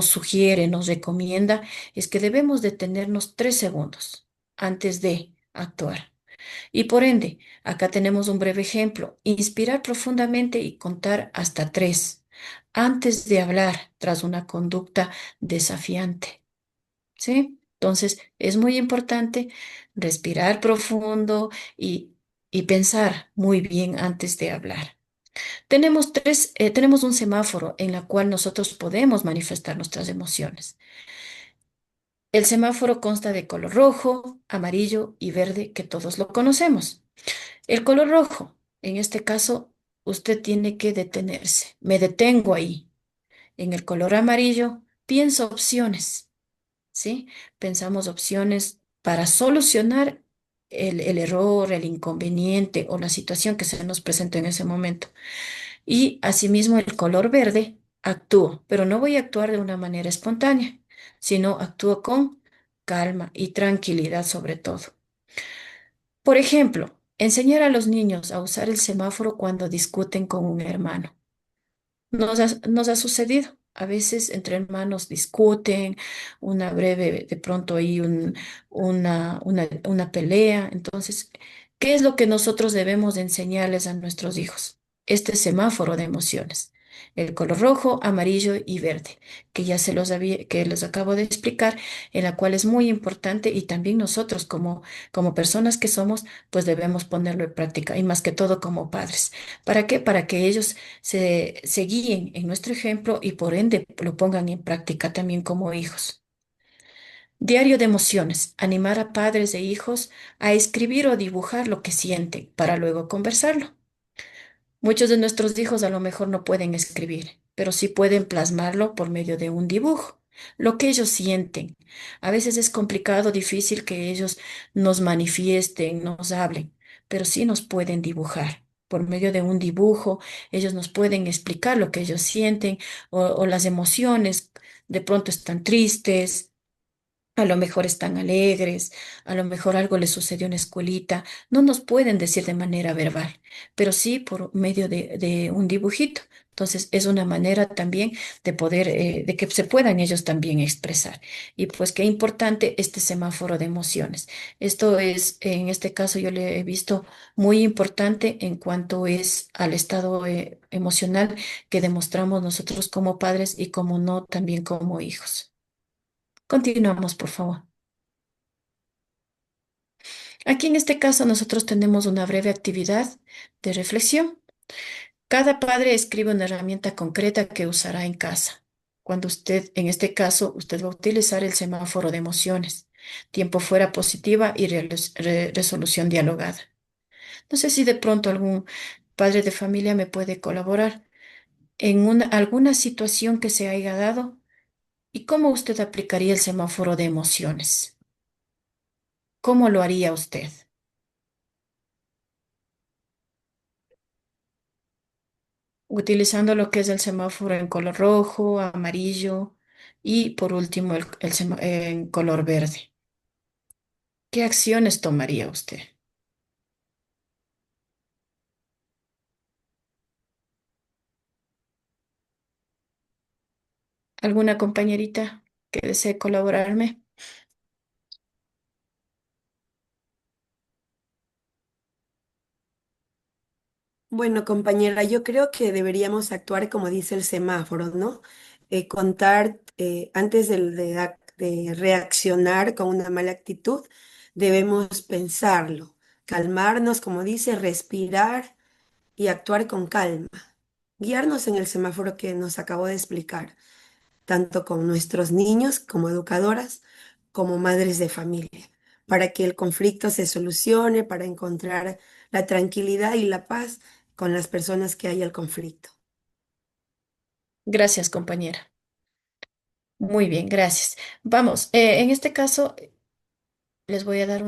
sugiere, nos recomienda, es que debemos detenernos 3 segundos antes de actuar. Y por ende, acá tenemos un breve ejemplo. Inspirar profundamente y contar hasta 3 antes de hablar tras una conducta desafiante. ¿Sí? Entonces, es muy importante respirar profundo y pensar muy bien antes de hablar. Tenemos un semáforo en la cual nosotros podemos manifestar nuestras emociones. El semáforo consta de color rojo, amarillo y verde, que todos lo conocemos. El color rojo, en este caso, usted tiene que detenerse. Me detengo ahí. En el color amarillo, pienso opciones, ¿sí? Pensamos opciones para solucionar el error, el inconveniente o la situación que se nos presentó en ese momento. Y asimismo, el color verde, actúo, pero no voy a actuar de una manera espontánea, sino actúo con calma y tranquilidad sobre todo. Por ejemplo, enseñar a los niños a usar el semáforo cuando discuten con un hermano. Nos ha sucedido. A veces entre hermanos discuten, una breve, de pronto hay una pelea. Entonces, ¿qué es lo que nosotros debemos de enseñarles a nuestros hijos? Este semáforo de emociones. El color rojo, amarillo y verde, que ya que les acabo de explicar, en la cual es muy importante y también nosotros como personas que somos, pues debemos ponerlo en práctica y más que todo como padres. ¿Para qué? Para que ellos se guíen en nuestro ejemplo y por ende lo pongan en práctica también como hijos. Diario de emociones. Animar a padres e hijos a escribir o dibujar lo que sienten para luego conversarlo. Muchos de nuestros hijos a lo mejor no pueden escribir, pero sí pueden plasmarlo por medio de un dibujo, lo que ellos sienten. A veces es complicado, difícil que ellos nos manifiesten, nos hablen, pero sí nos pueden dibujar. Por medio de un dibujo, ellos nos pueden explicar lo que ellos sienten o las emociones. De pronto están tristes, a lo mejor están alegres, a lo mejor algo les sucedió en la escuelita. No nos pueden decir de manera verbal, pero sí por medio de un dibujito. Entonces, es una manera también de poder, de que se puedan ellos también expresar. Y pues qué importante este semáforo de emociones. Esto es, en este caso, yo le he visto muy importante en cuanto es al estado emocional que demostramos nosotros como padres y como no también como hijos. Continuamos, por favor. Aquí en este caso nosotros tenemos una breve actividad de reflexión. Cada padre escribe una herramienta concreta que usará en casa. Cuando usted, en este caso, usted va a utilizar el semáforo de emociones, tiempo fuera positiva y resolución dialogada. No sé si de pronto algún padre de familia me puede colaborar en alguna situación que se haya dado y cómo usted aplicaría el semáforo de emociones. ¿Cómo lo haría usted? Utilizando lo que es el semáforo en color rojo, amarillo y por último en color verde. ¿Qué acciones tomaría usted? ¿Alguna compañerita que desee colaborarme? Bueno, compañera, yo creo que deberíamos actuar como dice el semáforo, ¿no? Contar antes de reaccionar con una mala actitud, debemos pensarlo, calmarnos, como dice, respirar y actuar con calma. Guiarnos en el semáforo que nos acabo de explicar, tanto con nuestros niños como educadoras, como madres de familia, para que el conflicto se solucione, para encontrar la tranquilidad y la paz con las personas que hay el conflicto. Gracias, compañera. Muy bien, gracias. Vamos, en este caso les voy a dar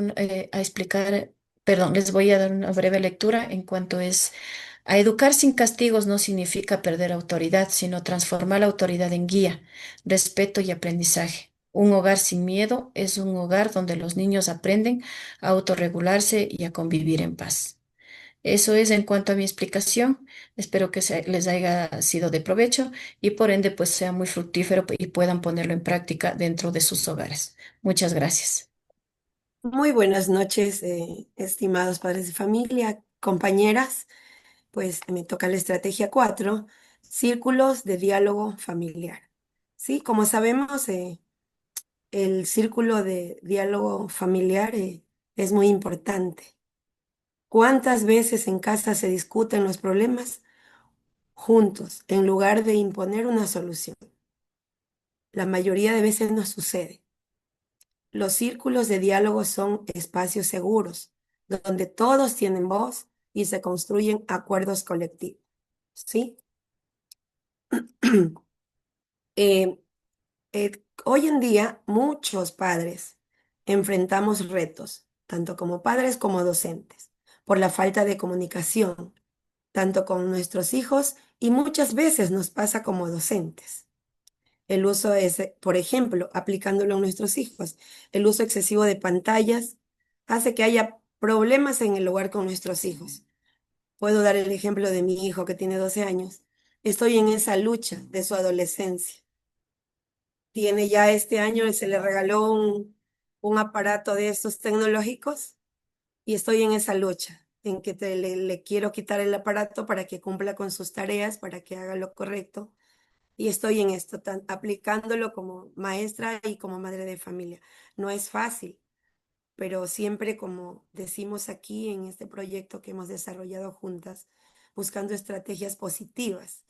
a explicar, perdón, les voy a dar una breve lectura en cuanto es a educar sin castigos no significa perder autoridad, sino transformar la autoridad en guía, respeto y aprendizaje. Un hogar sin miedo es un hogar donde los niños aprenden a autorregularse y a convivir en paz. Eso es en cuanto a mi explicación. Espero que les haya sido de provecho y por ende pues sea muy fructífero y puedan ponerlo en práctica dentro de sus hogares. Muchas gracias. Muy buenas noches, estimados padres de familia, compañeras. Pues me toca la estrategia 4, círculos de diálogo familiar. Sí, como sabemos, el círculo de diálogo familiar es muy importante. ¿Cuántas veces en casa se discuten los problemas juntos en lugar de imponer una solución? La mayoría de veces no sucede. Los círculos de diálogo son espacios seguros, donde todos tienen voz y se construyen acuerdos colectivos. ¿Sí? Eh, Hoy en día, muchos padres enfrentamos retos, tanto como padres como docentes, por la falta de comunicación, tanto con nuestros hijos y muchas veces nos pasa como docentes. El uso es, por ejemplo, aplicándolo a nuestros hijos, el uso excesivo de pantallas hace que haya problemas en el hogar con nuestros hijos. Puedo dar el ejemplo de mi hijo que tiene 12 años. Estoy en esa lucha de su adolescencia. Tiene ya este año, se le regaló un aparato de estos tecnológicos y estoy en esa lucha, en que le quiero quitar el aparato para que cumpla con sus tareas, para que haga lo correcto. Y estoy en esto, aplicándolo como maestra y como madre de familia. No es fácil, pero siempre como decimos aquí en este proyecto que hemos desarrollado juntas, buscando estrategias positivas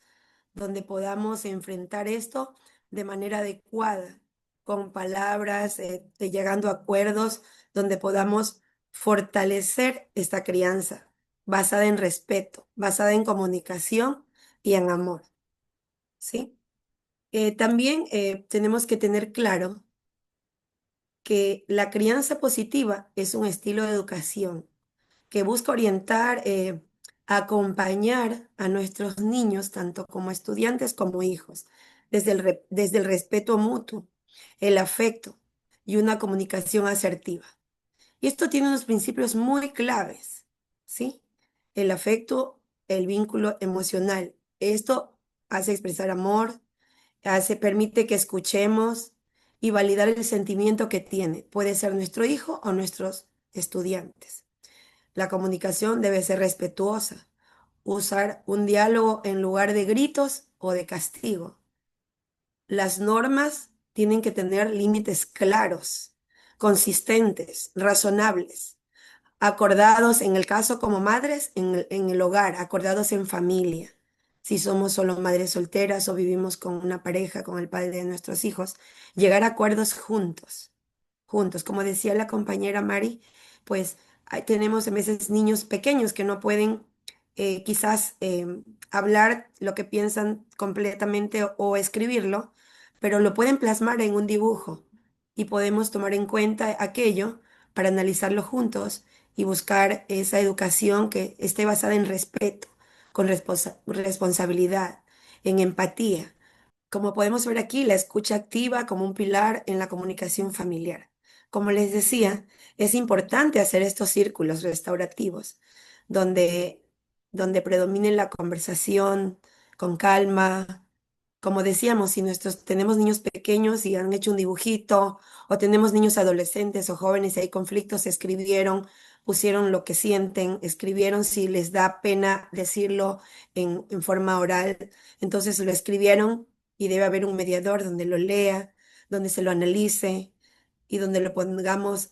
donde podamos enfrentar esto de manera adecuada, con palabras, llegando a acuerdos, donde podamos fortalecer esta crianza basada en respeto, basada en comunicación y en amor, ¿sí? También tenemos que tener claro que la crianza positiva es un estilo de educación que busca orientar, acompañar a nuestros niños, tanto como estudiantes como hijos, desde el respeto mutuo, el afecto y una comunicación asertiva. Y esto tiene unos principios muy claves, ¿sí? El afecto, el vínculo emocional. Esto hace expresar amor, permite que escuchemos y validar el sentimiento que tiene. Puede ser nuestro hijo o nuestros estudiantes. La comunicación debe ser respetuosa. Usar un diálogo en lugar de gritos o de castigo. Las normas tienen que tener límites claros, consistentes, razonables, acordados en el caso como madres en el hogar, acordados en familia. Si somos solo madres solteras o vivimos con una pareja, con el padre de nuestros hijos, llegar a acuerdos juntos, juntos. Como decía la compañera Mari, pues tenemos a veces niños pequeños que no pueden quizás hablar lo que piensan completamente o escribirlo, pero lo pueden plasmar en un dibujo y podemos tomar en cuenta aquello para analizarlo juntos y buscar esa educación que esté basada en respeto, con responsabilidad, en empatía. Como podemos ver aquí, la escucha activa como un pilar en la comunicación familiar. Como les decía, es importante hacer estos círculos restaurativos, donde, donde predomine la conversación con calma. Como decíamos, si tenemos niños pequeños y han hecho un dibujito, o tenemos niños adolescentes o jóvenes y hay conflictos, escribieron, pusieron lo que sienten, escribieron si les da pena decirlo en forma oral, entonces lo escribieron y debe haber un mediador donde lo lea, donde se lo analice y donde lo pongamos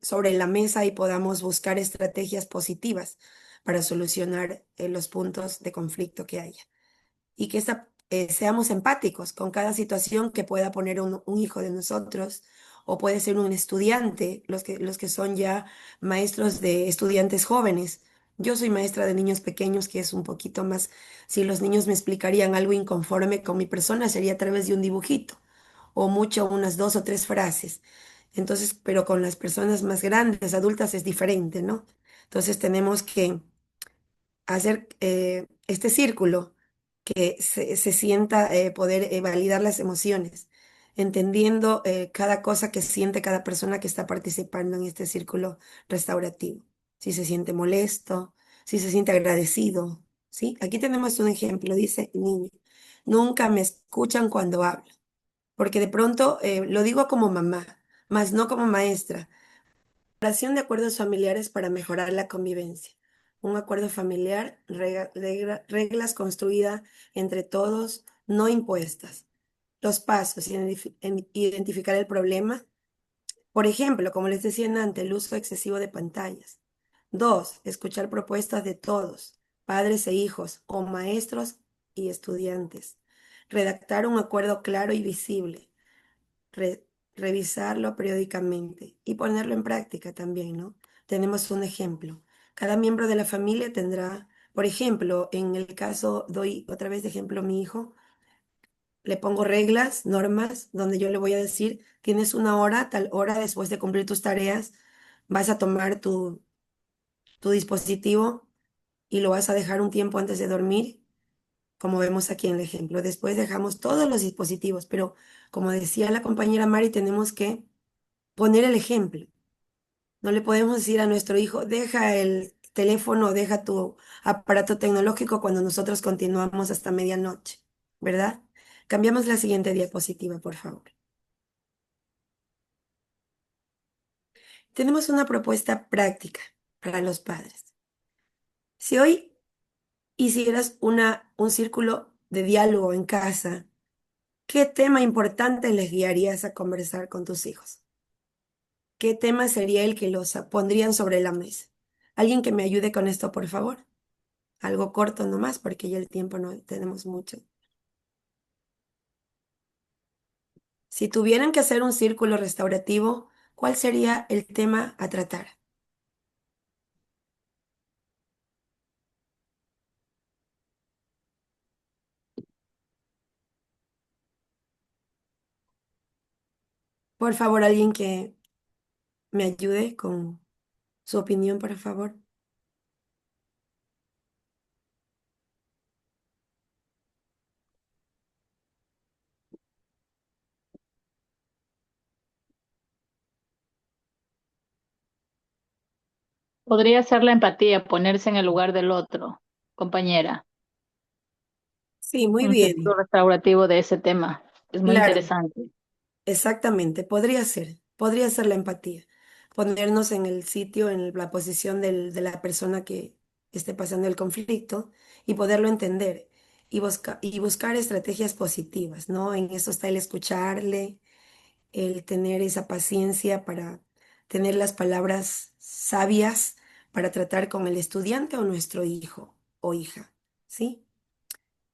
sobre la mesa y podamos buscar estrategias positivas para solucionar los puntos de conflicto que haya. Y que seamos empáticos con cada situación que pueda poner un hijo de nosotros o puede ser un estudiante, los que son ya maestros de estudiantes jóvenes. Yo soy maestra de niños pequeños, que es un poquito más, si los niños me explicarían algo inconforme con mi persona, sería a través de un dibujito o mucho unas 2 o 3 frases. Entonces, pero con las personas más grandes, adultas, es diferente, ¿no? Entonces tenemos que hacer este círculo que se sienta poder validar las emociones, entendiendo cada cosa que siente cada persona que está participando en este círculo restaurativo. Si se siente molesto, si se siente agradecido, ¿sí? Aquí tenemos un ejemplo, dice el niño, nunca me escuchan cuando hablo, porque de pronto lo digo como mamá, más no como maestra. Elaboración de acuerdos familiares para mejorar la convivencia. Un acuerdo familiar, reglas construidas entre todos, no impuestas. Los pasos, identificar el problema. Por ejemplo, como les decía antes, el uso excesivo de pantallas. 2, escuchar propuestas de todos, padres e hijos, o maestros y estudiantes. Redactar un acuerdo claro y visible, re- revisarlo periódicamente y ponerlo en práctica también, ¿no? Tenemos un ejemplo. Cada miembro de la familia tendrá, por ejemplo, en el caso, doy otra vez de ejemplo a mi hijo, le pongo reglas, normas, donde yo le voy a decir, tienes una hora, tal hora después de cumplir tus tareas, vas a tomar tu dispositivo y lo vas a dejar un tiempo antes de dormir, como vemos aquí en el ejemplo. Después dejamos todos los dispositivos, pero como decía la compañera Mari, tenemos que poner el ejemplo. No le podemos decir a nuestro hijo, deja el teléfono, deja tu aparato tecnológico cuando nosotros continuamos hasta medianoche, ¿verdad? Cambiamos la siguiente diapositiva, por favor. Tenemos una propuesta práctica para los padres. Si hoy hicieras un círculo de diálogo en casa, ¿qué tema importante les guiarías a conversar con tus hijos? ¿Qué tema sería el que los pondrían sobre la mesa? ¿Alguien que me ayude con esto, por favor? Algo corto nomás, porque ya el tiempo no tenemos mucho. Si tuvieran que hacer un círculo restaurativo, ¿cuál sería el tema a tratar? Por favor, alguien que me ayude con su opinión, por favor. Podría ser la empatía, ponerse en el lugar del otro, compañera. Sí, muy un sentido bien. restaurativo de ese tema. Es muy Claro, interesante. exactamente. Podría ser la empatía. Ponernos en el sitio, en la posición de la persona que esté pasando el conflicto y poderlo entender y buscar estrategias positivas, ¿no? En eso está el escucharle, el tener esa paciencia para tener las palabras sabias para tratar con el estudiante o nuestro hijo o hija, ¿sí?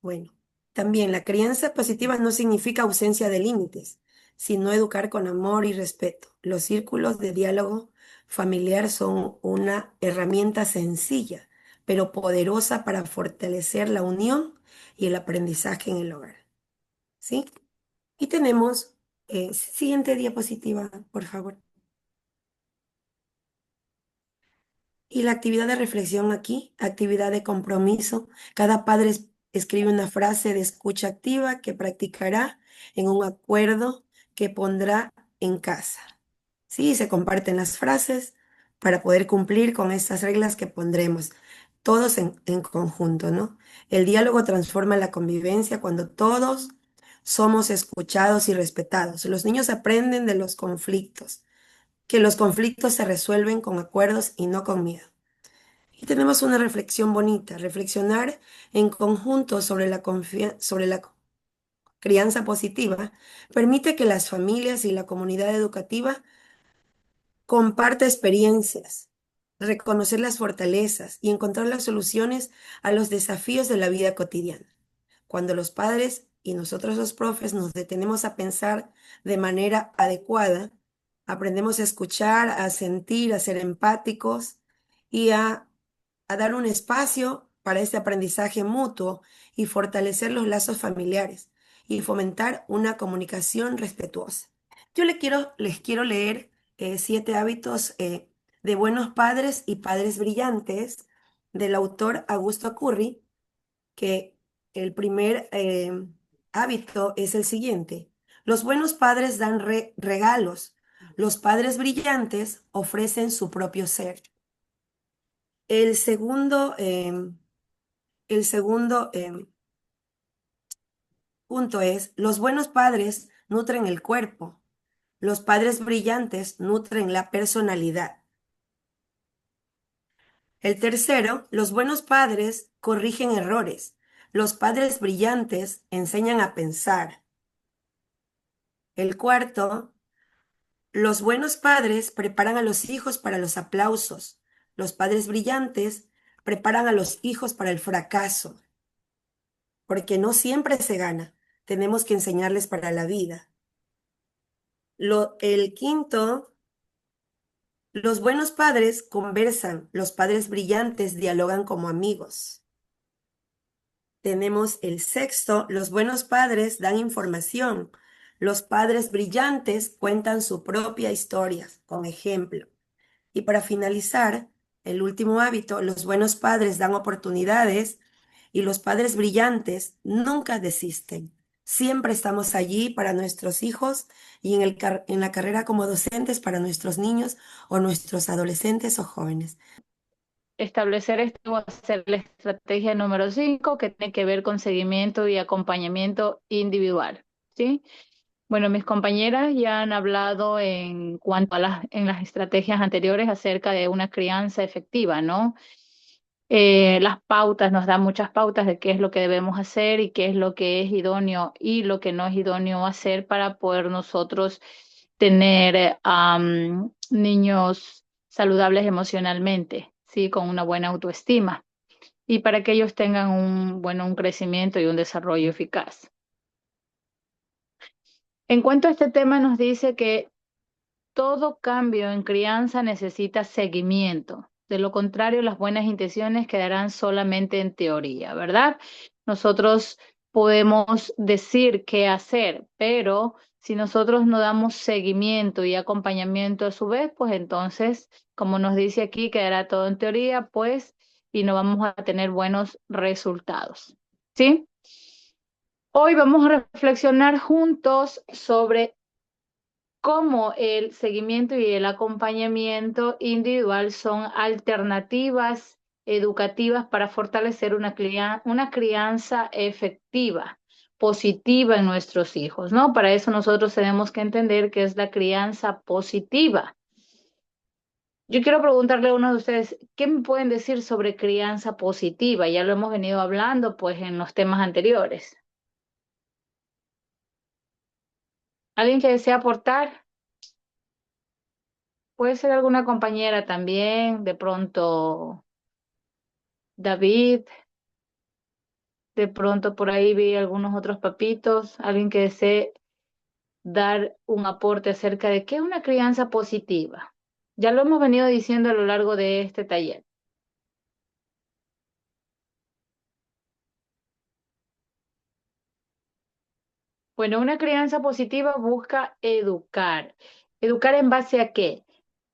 Bueno, también la crianza positiva no significa ausencia de límites, sino educar con amor y respeto. Los círculos de diálogo familiar son una herramienta sencilla, pero poderosa para fortalecer la unión y el aprendizaje en el hogar, ¿sí? Y tenemos, siguiente diapositiva, por favor. Y la actividad de reflexión aquí, actividad de compromiso. Cada padre escribe una frase de escucha activa que practicará en un acuerdo que pondrá en casa. Sí, se comparten las frases para poder cumplir con estas reglas que pondremos todos en conjunto, ¿no? El diálogo transforma la convivencia cuando todos somos escuchados y respetados. Los niños aprenden de los conflictos, que los conflictos se resuelven con acuerdos y no con miedo. Y tenemos una reflexión bonita, reflexionar en conjunto sobre la crianza positiva permite que las familias y la comunidad educativa compartan experiencias, reconocer las fortalezas y encontrar las soluciones a los desafíos de la vida cotidiana. Cuando los padres y nosotros los profes nos detenemos a pensar de manera adecuada, aprendemos a escuchar, a sentir, a ser empáticos y a dar un espacio para este aprendizaje mutuo y fortalecer los lazos familiares y fomentar una comunicación respetuosa. Les quiero leer 7 hábitos de buenos padres y padres brillantes del autor Augusto Curry, que el primer hábito es el siguiente. Los buenos padres dan regalos. Los padres brillantes ofrecen su propio ser. El segundo, punto es, los buenos padres nutren el cuerpo. Los padres brillantes nutren la personalidad. El tercero, los buenos padres corrigen errores. Los padres brillantes enseñan a pensar. El cuarto, los buenos padres preparan a los hijos para los aplausos. Los padres brillantes preparan a los hijos para el fracaso, porque no siempre se gana. Tenemos que enseñarles para la vida. El quinto, los buenos padres conversan. Los padres brillantes dialogan como amigos. Tenemos el sexto, los buenos padres dan información. Los padres brillantes cuentan su propia historia, con ejemplo. Y para finalizar, el último hábito, los buenos padres dan oportunidades y los padres brillantes nunca desisten. Siempre estamos allí para nuestros hijos y en la carrera como docentes para nuestros niños o nuestros adolescentes o jóvenes. Establecer esto va a ser la estrategia número 5, que tiene que ver con seguimiento y acompañamiento individual, ¿sí? Bueno, mis compañeras ya han hablado en cuanto a en las estrategias anteriores acerca de una crianza efectiva, ¿no? Las pautas, nos dan muchas pautas de qué es lo que debemos hacer y qué es lo que es idóneo y lo que no es idóneo hacer para poder nosotros tener niños saludables emocionalmente, ¿sí? Con una buena autoestima y para que ellos tengan un crecimiento y un desarrollo eficaz. En cuanto a este tema, nos dice que todo cambio en crianza necesita seguimiento. De lo contrario, las buenas intenciones quedarán solamente en teoría, ¿verdad? Nosotros podemos decir qué hacer, pero si nosotros no damos seguimiento y acompañamiento a su vez, pues entonces, como nos dice aquí, quedará todo en teoría, pues, y no vamos a tener buenos resultados. ¿Sí? Hoy vamos a reflexionar juntos sobre cómo el seguimiento y el acompañamiento individual son alternativas educativas para fortalecer una crianza efectiva, positiva en nuestros hijos, ¿no? Para eso nosotros tenemos que entender qué es la crianza positiva. Yo quiero preguntarle a uno de ustedes, ¿qué me pueden decir sobre crianza positiva? Ya lo hemos venido hablando pues en los temas anteriores. ¿Alguien que desea aportar? Puede ser alguna compañera también, de pronto David, de pronto por ahí vi algunos otros papitos, alguien que desee dar un aporte acerca de qué es una crianza positiva. Ya lo hemos venido diciendo a lo largo de este taller. Bueno, una crianza positiva busca educar. ¿Educar en base a qué?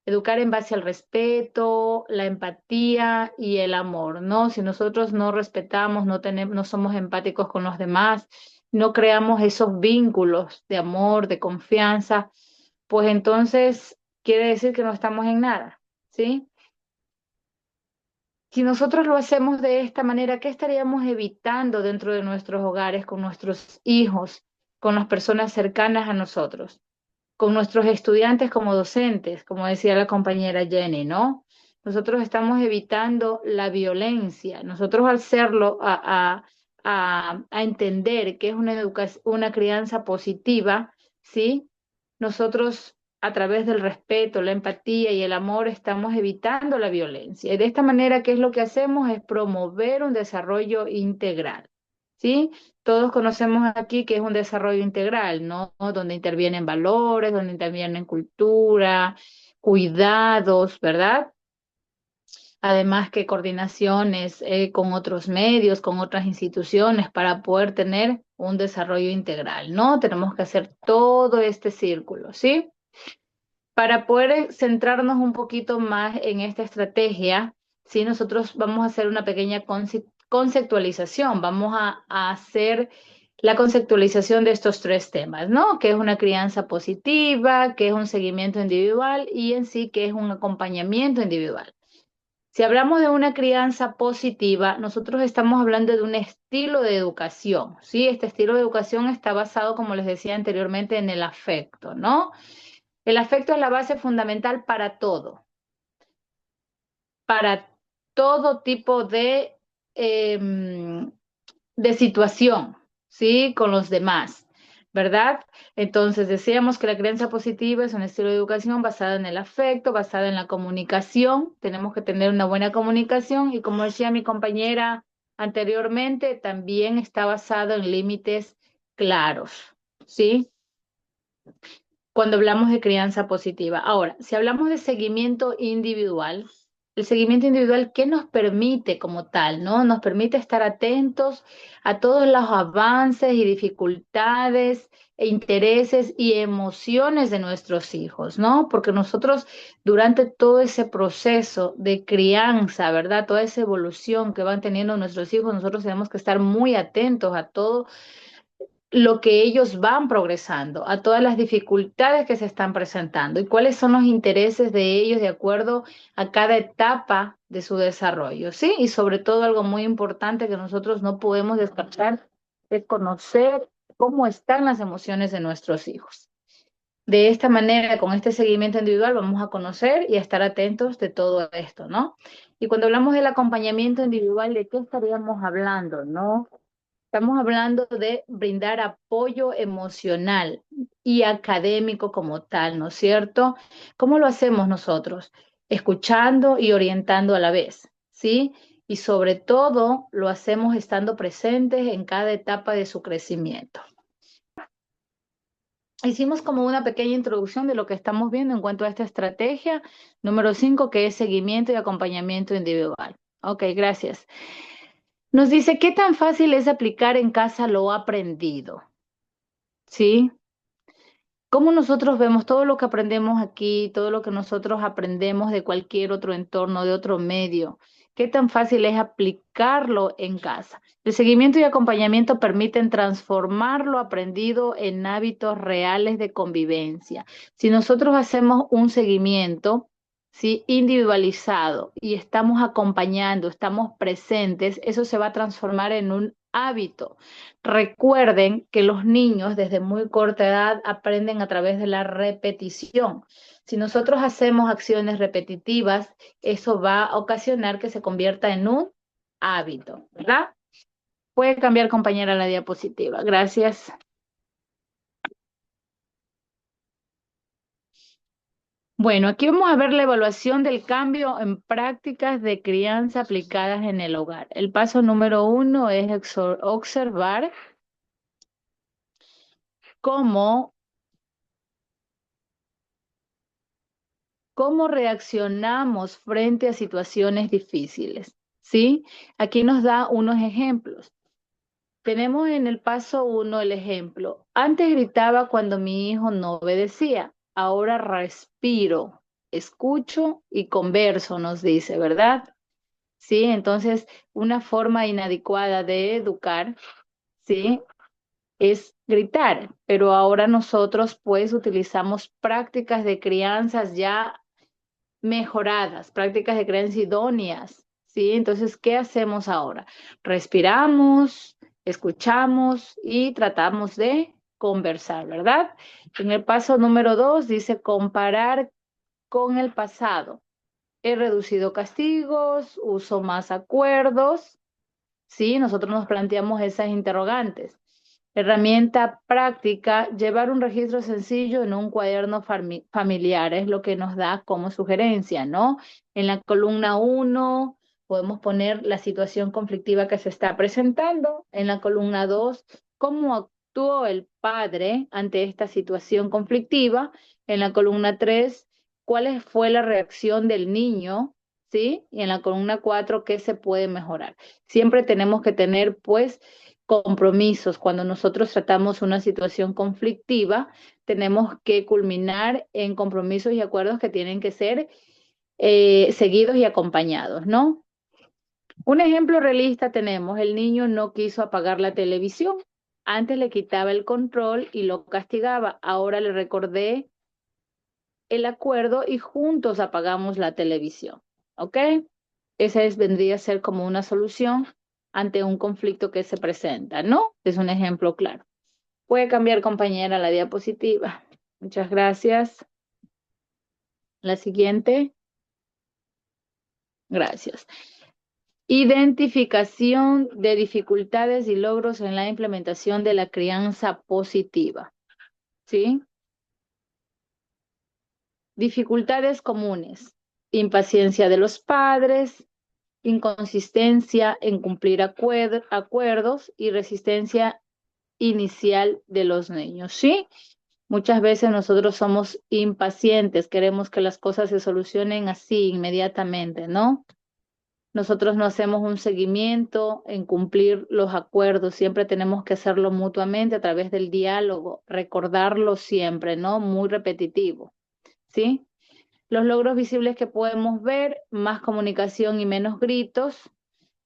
Educar en base al respeto, la empatía y el amor, ¿no? Si nosotros no respetamos, no somos empáticos con los demás, no creamos esos vínculos de amor, de confianza, pues entonces quiere decir que no estamos en nada, ¿sí? Si nosotros lo hacemos de esta manera, ¿qué estaríamos evitando dentro de nuestros hogares, con nuestros hijos, con las personas cercanas a nosotros? Con nuestros estudiantes como docentes, como decía la compañera Jenny, ¿no? Nosotros estamos evitando la violencia. Nosotros al hacerlo, a entender que es una crianza positiva, ¿sí? Nosotros a través del respeto, la empatía y el amor estamos evitando la violencia. Y de esta manera, ¿qué es lo que hacemos? Es promover un desarrollo integral, ¿sí? Todos conocemos aquí que es un desarrollo integral, ¿no? Donde intervienen valores, donde intervienen cultura, cuidados, ¿verdad? Además que coordinaciones con otros medios, con otras instituciones para poder tener un desarrollo integral, ¿no? Tenemos que hacer todo este círculo, ¿sí? Para poder centrarnos un poquito más en esta estrategia, ¿sí? Nosotros vamos a hacer una pequeña conceptualización, vamos a hacer la conceptualización de estos tres temas, ¿no? ¿Qué es una crianza positiva? ¿Qué es un seguimiento individual? Y en sí, ¿qué es un acompañamiento individual? Si hablamos de una crianza positiva, nosotros estamos hablando de un estilo de educación, ¿sí? Este estilo de educación está basado, como les decía anteriormente, en el afecto, ¿no? El afecto es la base fundamental para todo tipo de situación, ¿sí? Con los demás, ¿verdad? Entonces, decíamos que la crianza positiva es un estilo de educación basada en el afecto, basada en la comunicación. Tenemos que tener una buena comunicación y como decía mi compañera anteriormente, también está basado en límites claros, ¿sí? Cuando hablamos de crianza positiva. Ahora, si hablamos de seguimiento individual, el seguimiento individual, ¿qué nos permite como tal, no? Nos permite estar atentos a todos los avances y dificultades e intereses y emociones de nuestros hijos, ¿no? Porque nosotros durante todo ese proceso de crianza, ¿verdad? Toda esa evolución que van teniendo nuestros hijos, nosotros tenemos que estar muy atentos a todo lo que ellos van progresando, a todas las dificultades que se están presentando y cuáles son los intereses de ellos de acuerdo a cada etapa de su desarrollo, ¿sí? Y sobre todo algo muy importante que nosotros no podemos descartar es conocer cómo están las emociones de nuestros hijos. De esta manera, con este seguimiento individual, vamos a conocer y a estar atentos de todo esto, ¿no? Y cuando hablamos del acompañamiento individual, ¿de qué estaríamos hablando, no? Estamos hablando de brindar apoyo emocional y académico como tal, ¿no es cierto? ¿Cómo lo hacemos nosotros? Escuchando y orientando a la vez, ¿sí? Y sobre todo lo hacemos estando presentes en cada etapa de su crecimiento. Hicimos como una pequeña introducción de lo que estamos viendo en cuanto a esta estrategia número 5, que es seguimiento y acompañamiento individual. Ok, gracias. Nos dice, ¿qué tan fácil es aplicar en casa lo aprendido? ¿Sí? ¿Cómo nosotros vemos todo lo que aprendemos aquí, todo lo que nosotros aprendemos de cualquier otro entorno, de otro medio? ¿Qué tan fácil es aplicarlo en casa? El seguimiento y acompañamiento permiten transformar lo aprendido en hábitos reales de convivencia. Si nosotros hacemos un seguimiento, ¿sí? Individualizado y estamos acompañando, estamos presentes, eso se va a transformar en un hábito. Recuerden que los niños desde muy corta edad aprenden a través de la repetición. Si nosotros hacemos acciones repetitivas, eso va a ocasionar que se convierta en un hábito, ¿verdad? Puede cambiar, compañera, la diapositiva. Gracias. Bueno, aquí vamos a ver la evaluación del cambio en prácticas de crianza aplicadas en el hogar. El paso número 1 es observar cómo reaccionamos frente a situaciones difíciles, ¿sí? Aquí nos da unos ejemplos. Tenemos en el paso 1 el ejemplo. Antes gritaba cuando mi hijo no obedecía. Ahora respiro, escucho y converso, nos dice, ¿verdad? Sí, entonces una forma inadecuada de educar, ¿sí? Es gritar, pero ahora nosotros pues utilizamos prácticas de crianzas ya mejoradas, prácticas de crianza idóneas, ¿sí? Entonces, ¿qué hacemos ahora? Respiramos, escuchamos y tratamos de conversar, ¿verdad? En el paso número 2 dice comparar con el pasado. He reducido castigos, uso más acuerdos, ¿sí? Nosotros nos planteamos esas interrogantes. Herramienta práctica, llevar un registro sencillo en un cuaderno familiar, es lo que nos da como sugerencia, ¿no? En la columna 1 podemos poner la situación conflictiva que se está presentando. En la columna 2, cómo actuó el padre ante esta situación conflictiva. En la columna 3, cuál fue la reacción del niño, ¿sí? Y en la columna 4, qué se puede mejorar. Siempre tenemos que tener, pues, compromisos. Cuando nosotros tratamos una situación conflictiva, tenemos que culminar en compromisos y acuerdos que tienen que ser seguidos y acompañados, ¿no? Un ejemplo realista tenemos, el niño no quiso apagar la televisión. Antes le quitaba el control y lo castigaba. Ahora le recordé el acuerdo y juntos apagamos la televisión, ¿ok? Vendría a ser como una solución ante un conflicto que se presenta, ¿no? Es un ejemplo claro. Puede cambiar, compañera, la diapositiva. Muchas gracias. La siguiente. Gracias. Identificación de dificultades y logros en la implementación de la crianza positiva, ¿sí? Dificultades comunes. Impaciencia de los padres, inconsistencia en cumplir acuerdos y resistencia inicial de los niños, ¿sí? Muchas veces nosotros somos impacientes, queremos que las cosas se solucionen así, inmediatamente, ¿no? Nosotros no hacemos un seguimiento en cumplir los acuerdos, siempre tenemos que hacerlo mutuamente a través del diálogo, recordarlo siempre, ¿no? Muy repetitivo, ¿sí? Los logros visibles que podemos ver, más comunicación y menos gritos,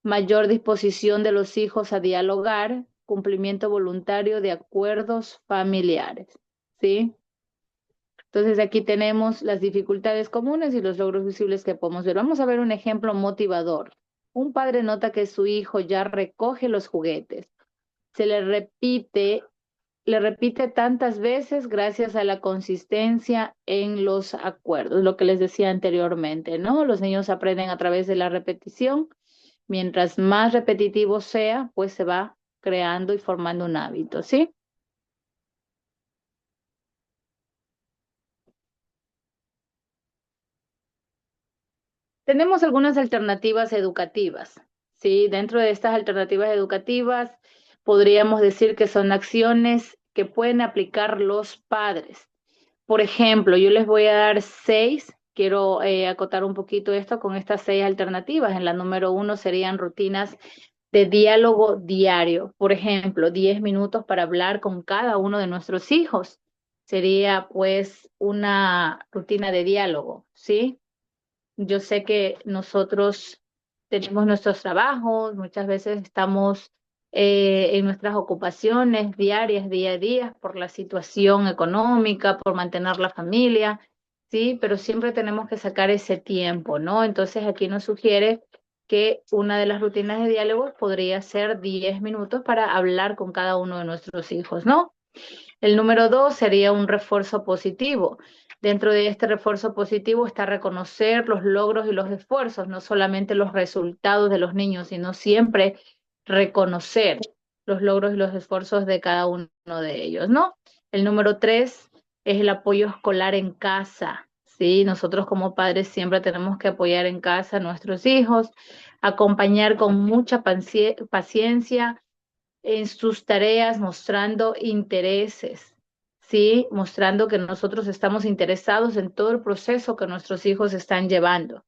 mayor disposición de los hijos a dialogar, cumplimiento voluntario de acuerdos familiares, ¿sí? Entonces aquí tenemos las dificultades comunes y los logros visibles que podemos ver. Vamos a ver un ejemplo motivador. Un padre nota que su hijo ya recoge los juguetes. Se le repite tantas veces gracias a la consistencia en los acuerdos, lo que les decía anteriormente, ¿no? Los niños aprenden a través de la repetición. Mientras más repetitivo sea, pues se va creando y formando un hábito, ¿sí? Tenemos algunas alternativas educativas, ¿sí? Dentro de estas alternativas educativas, podríamos decir que son acciones que pueden aplicar los padres. Por ejemplo, yo les voy a dar 6, quiero acotar un poquito esto con estas 6 alternativas. En la número 1 serían rutinas de diálogo diario. Por ejemplo, 10 minutos para hablar con cada uno de nuestros hijos. Sería pues una rutina de diálogo, ¿sí? Yo sé que nosotros tenemos nuestros trabajos, muchas veces estamos en nuestras ocupaciones diarias, día a día, por la situación económica, por mantener la familia. ¿sí? Pero siempre tenemos que sacar ese tiempo, ¿no? Entonces aquí nos sugiere que una de las rutinas de diálogo podría ser 10 minutos para hablar con cada uno de nuestros hijos, ¿no? El número 2 sería un refuerzo positivo. Dentro de este refuerzo positivo está reconocer los logros y los esfuerzos, no solamente los resultados de los niños, sino siempre reconocer los logros y los esfuerzos de cada uno de ellos, ¿no? El número 3 es el apoyo escolar en casa, ¿sí? Nosotros como padres siempre tenemos que apoyar en casa a nuestros hijos, acompañar con mucha paciencia en sus tareas, mostrando intereses, ¿sí? Mostrando que nosotros estamos interesados en todo el proceso que nuestros hijos están llevando.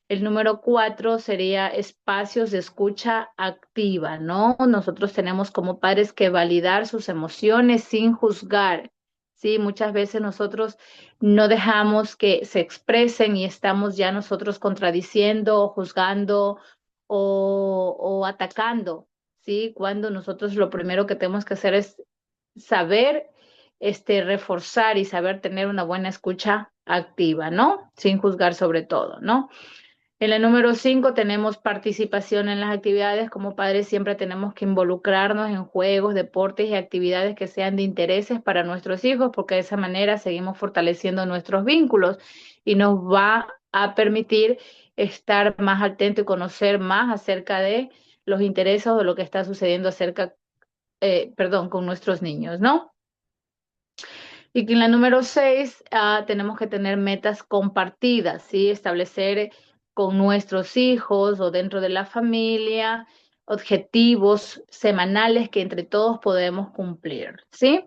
El número 4 sería espacios de escucha activa, ¿no? Nosotros tenemos como padres que validar sus emociones sin juzgar, ¿sí? Muchas veces nosotros no dejamos que se expresen y estamos ya nosotros contradiciendo o juzgando o atacando, ¿sí? Cuando nosotros lo primero que tenemos que hacer es saber reforzar y saber tener una buena escucha activa, ¿no? Sin juzgar sobre todo, ¿no? En la número 5 tenemos participación en las actividades. Como padres siempre tenemos que involucrarnos en juegos, deportes y actividades que sean de intereses para nuestros hijos, porque de esa manera seguimos fortaleciendo nuestros vínculos y nos va a permitir estar más atento y conocer más acerca de los intereses o de lo que está sucediendo con nuestros niños, ¿no? Y que en la número 6 tenemos que tener metas compartidas, ¿sí? Establecer con nuestros hijos o dentro de la familia objetivos semanales que entre todos podemos cumplir, ¿sí?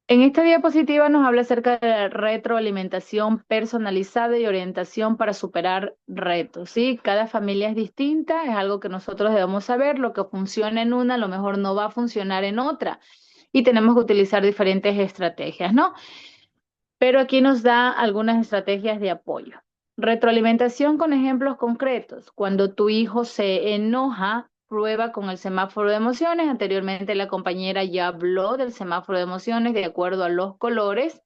En esta diapositiva nos habla acerca de la retroalimentación personalizada y orientación para superar retos, ¿sí? Cada familia es distinta, es algo que nosotros debemos saber, lo que funciona en una a lo mejor no va a funcionar en otra y tenemos que utilizar diferentes estrategias, ¿no? Pero aquí nos da algunas estrategias de apoyo. Retroalimentación con ejemplos concretos. Cuando tu hijo se enoja, prueba con el semáforo de emociones. Anteriormente la compañera ya habló del semáforo de emociones de acuerdo a los colores,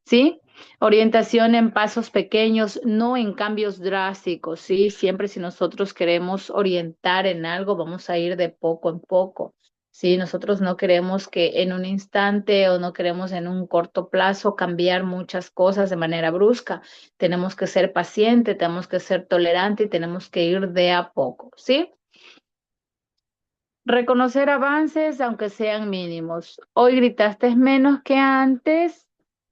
¿sí? Orientación en pasos pequeños, no en cambios drásticos, ¿sí? Siempre si nosotros queremos orientar en algo, vamos a ir de poco en poco, ¿sí? Nosotros no queremos que en un instante o no queremos en un corto plazo cambiar muchas cosas de manera brusca. Tenemos que ser pacientes, tenemos que ser tolerantes y tenemos que ir de a poco, ¿sí? Reconocer avances, aunque sean mínimos. Hoy gritaste menos que antes,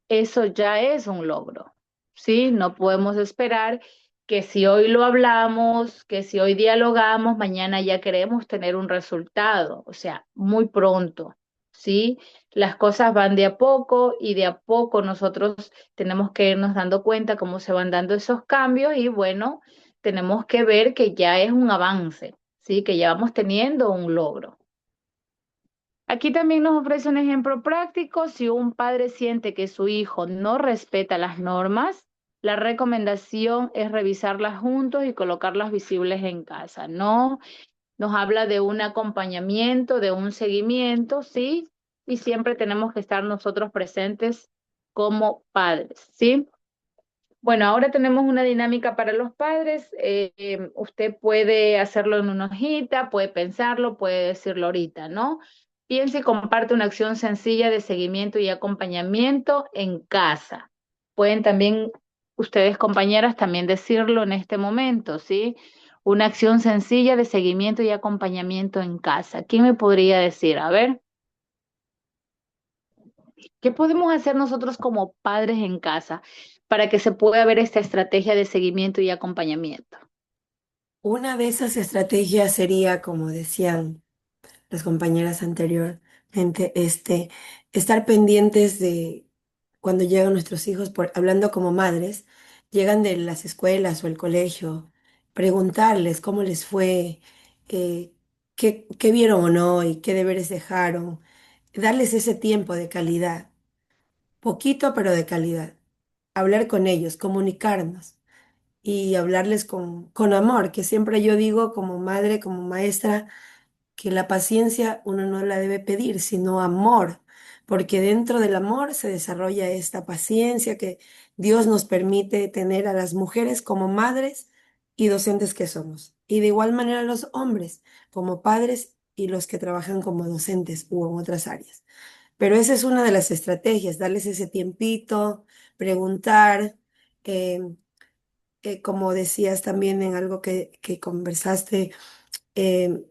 eso ya es un logro, ¿sí? No podemos esperar que si hoy lo hablamos, que si hoy dialogamos, mañana ya queremos tener un resultado, o sea, muy pronto, ¿sí? Las cosas van de a poco y de a poco nosotros tenemos que irnos dando cuenta cómo se van dando esos cambios y bueno, tenemos que ver que ya es un avance, ¿sí? Que ya vamos teniendo un logro. Aquí también nos ofrece un ejemplo práctico. Si un padre siente que su hijo no respeta las normas, la recomendación es revisarlas juntos y colocarlas visibles en casa. No nos habla de un acompañamiento, de un seguimiento, ¿sí? Y siempre tenemos que estar nosotros presentes como padres, ¿sí? Bueno, ahora tenemos una dinámica para los padres. Usted puede hacerlo en una hojita, puede pensarlo, puede decirlo ahorita, ¿no? Piense y comparte una acción sencilla de seguimiento y acompañamiento en casa. Pueden también ustedes, compañeras, también decirlo en este momento, ¿sí? Una acción sencilla de seguimiento y acompañamiento en casa. ¿Quién me podría decir? A ver, ¿qué podemos hacer nosotros como padres en casa para que se pueda ver esta estrategia de seguimiento y acompañamiento? Una de esas estrategias sería, como decían las compañeras anteriormente, estar pendientes de cuando llegan nuestros hijos, hablando como madres, llegan de las escuelas o el colegio, preguntarles cómo les fue, eh, qué vieron o no y qué deberes dejaron, darles ese tiempo de calidad, poquito pero de calidad, hablar con ellos, comunicarnos y hablarles con amor, que siempre yo digo como madre, como maestra, que la paciencia uno no la debe pedir, sino amor, porque dentro del amor se desarrolla esta paciencia que Dios nos permite tener a las mujeres como madres y docentes que somos, y de igual manera a los hombres como padres y los que trabajan como docentes u en otras áreas. Pero esa es una de las estrategias, darles ese tiempito, preguntar, eh, como decías también en algo que conversaste, eh,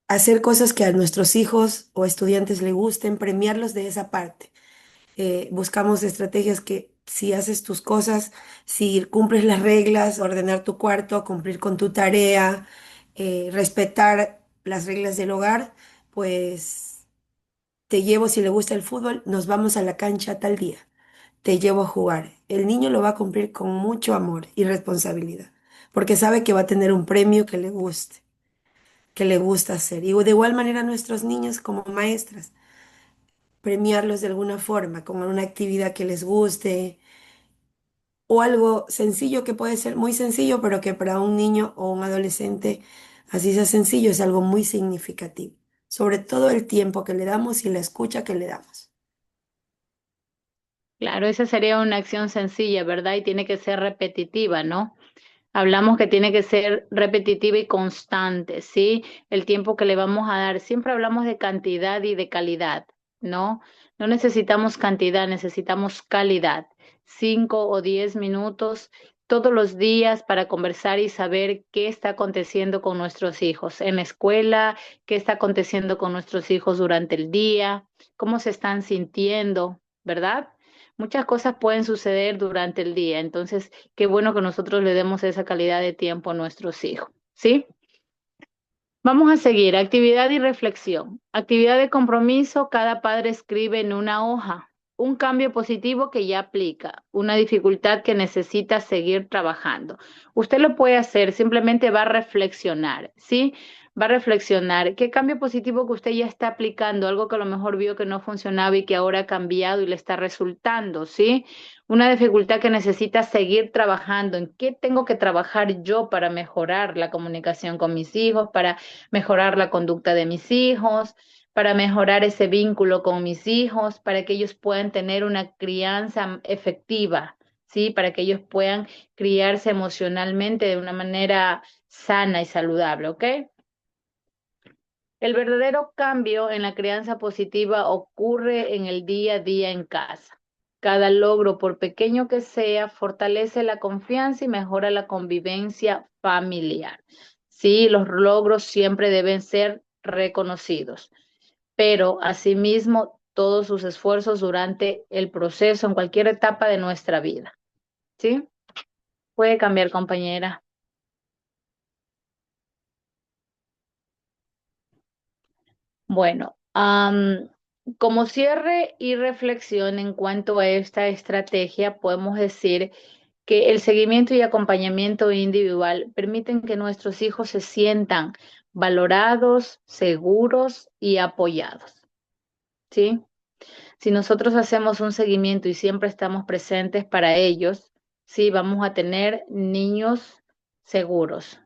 hacer cosas que a nuestros hijos o estudiantes le gusten, premiarlos de esa parte. Buscamos estrategias que si haces tus cosas, si cumples las reglas, ordenar tu cuarto, cumplir con tu tarea, respetar las reglas del hogar, pues te llevo, si le gusta el fútbol, nos vamos a la cancha tal día, te llevo a jugar. El niño lo va a cumplir con mucho amor y responsabilidad, porque sabe que va a tener un premio que le guste, que le gusta hacer. Y de igual manera nuestros niños como maestras, premiarlos de alguna forma, con una actividad que les guste o algo sencillo que puede ser muy sencillo, pero que para un niño o un adolescente, así sea sencillo, es algo muy significativo. Sobre todo el tiempo que le damos y la escucha que le damos. Claro, esa sería una acción sencilla, ¿verdad? Y tiene que ser repetitiva, ¿no? Hablamos que tiene que ser repetitiva y constante, ¿sí? El tiempo que le vamos a dar. Siempre hablamos de cantidad y de calidad, ¿no? No necesitamos cantidad, necesitamos calidad. 5 o 10 minutos todos los días para conversar y saber qué está aconteciendo con nuestros hijos en la escuela, qué está aconteciendo con nuestros hijos durante el día, cómo se están sintiendo, ¿verdad? Muchas cosas pueden suceder durante el día, entonces qué bueno que nosotros le demos esa calidad de tiempo a nuestros hijos, ¿sí? Vamos a seguir, actividad y reflexión. Actividad de compromiso, cada padre escribe en una hoja un cambio positivo que ya aplica, una dificultad que necesita seguir trabajando. Usted lo puede hacer, simplemente va a reflexionar, ¿sí? Va a reflexionar qué cambio positivo que usted ya está aplicando, algo que a lo mejor vio que no funcionaba y que ahora ha cambiado y le está resultando, ¿sí? Una dificultad que necesita seguir trabajando, en qué tengo que trabajar yo para mejorar la comunicación con mis hijos, para mejorar la conducta de mis hijos, para mejorar ese vínculo con mis hijos, para que ellos puedan tener una crianza efectiva, ¿sí? Para que ellos puedan criarse emocionalmente de una manera sana y saludable, ¿ok? El verdadero cambio en la crianza positiva ocurre en el día a día en casa. Cada logro, por pequeño que sea, fortalece la confianza y mejora la convivencia familiar. Sí, los logros siempre deben ser reconocidos, pero asimismo todos sus esfuerzos durante el proceso en cualquier etapa de nuestra vida. ¿Sí? Puede cambiar, compañera. Bueno, como cierre y reflexión en cuanto a esta estrategia, podemos decir que el seguimiento y acompañamiento individual permiten que nuestros hijos se sientan valorados, seguros y apoyados, ¿sí? Si nosotros hacemos un seguimiento y siempre estamos presentes para ellos, sí, vamos a tener niños seguros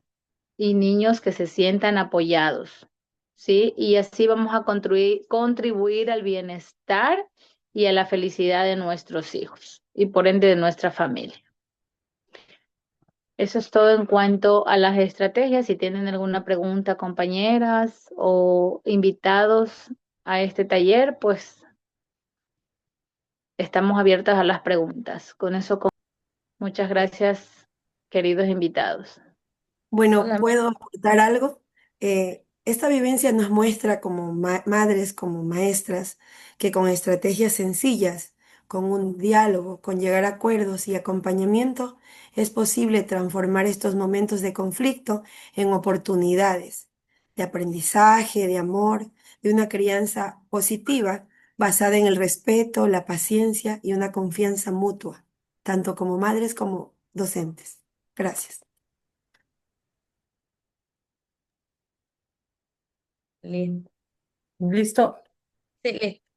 y niños que se sientan apoyados, ¿sí? Y así vamos a contribuir al bienestar y a la felicidad de nuestros hijos y por ende de nuestra familia. Eso es todo en cuanto a las estrategias. Si tienen alguna pregunta, compañeras o invitados a este taller, pues estamos abiertas a las preguntas. Con eso, muchas gracias, queridos invitados. Bueno, Solamente ¿puedo aportar algo? Esta vivencia nos muestra como madres, como maestras, que con estrategias sencillas, con un diálogo, con llegar a acuerdos y acompañamiento, es posible transformar estos momentos de conflicto en oportunidades de aprendizaje, de amor, de una crianza positiva basada en el respeto, la paciencia y una confianza mutua, tanto como madres como docentes. Gracias. listo. ¿Listo? Sí, listo.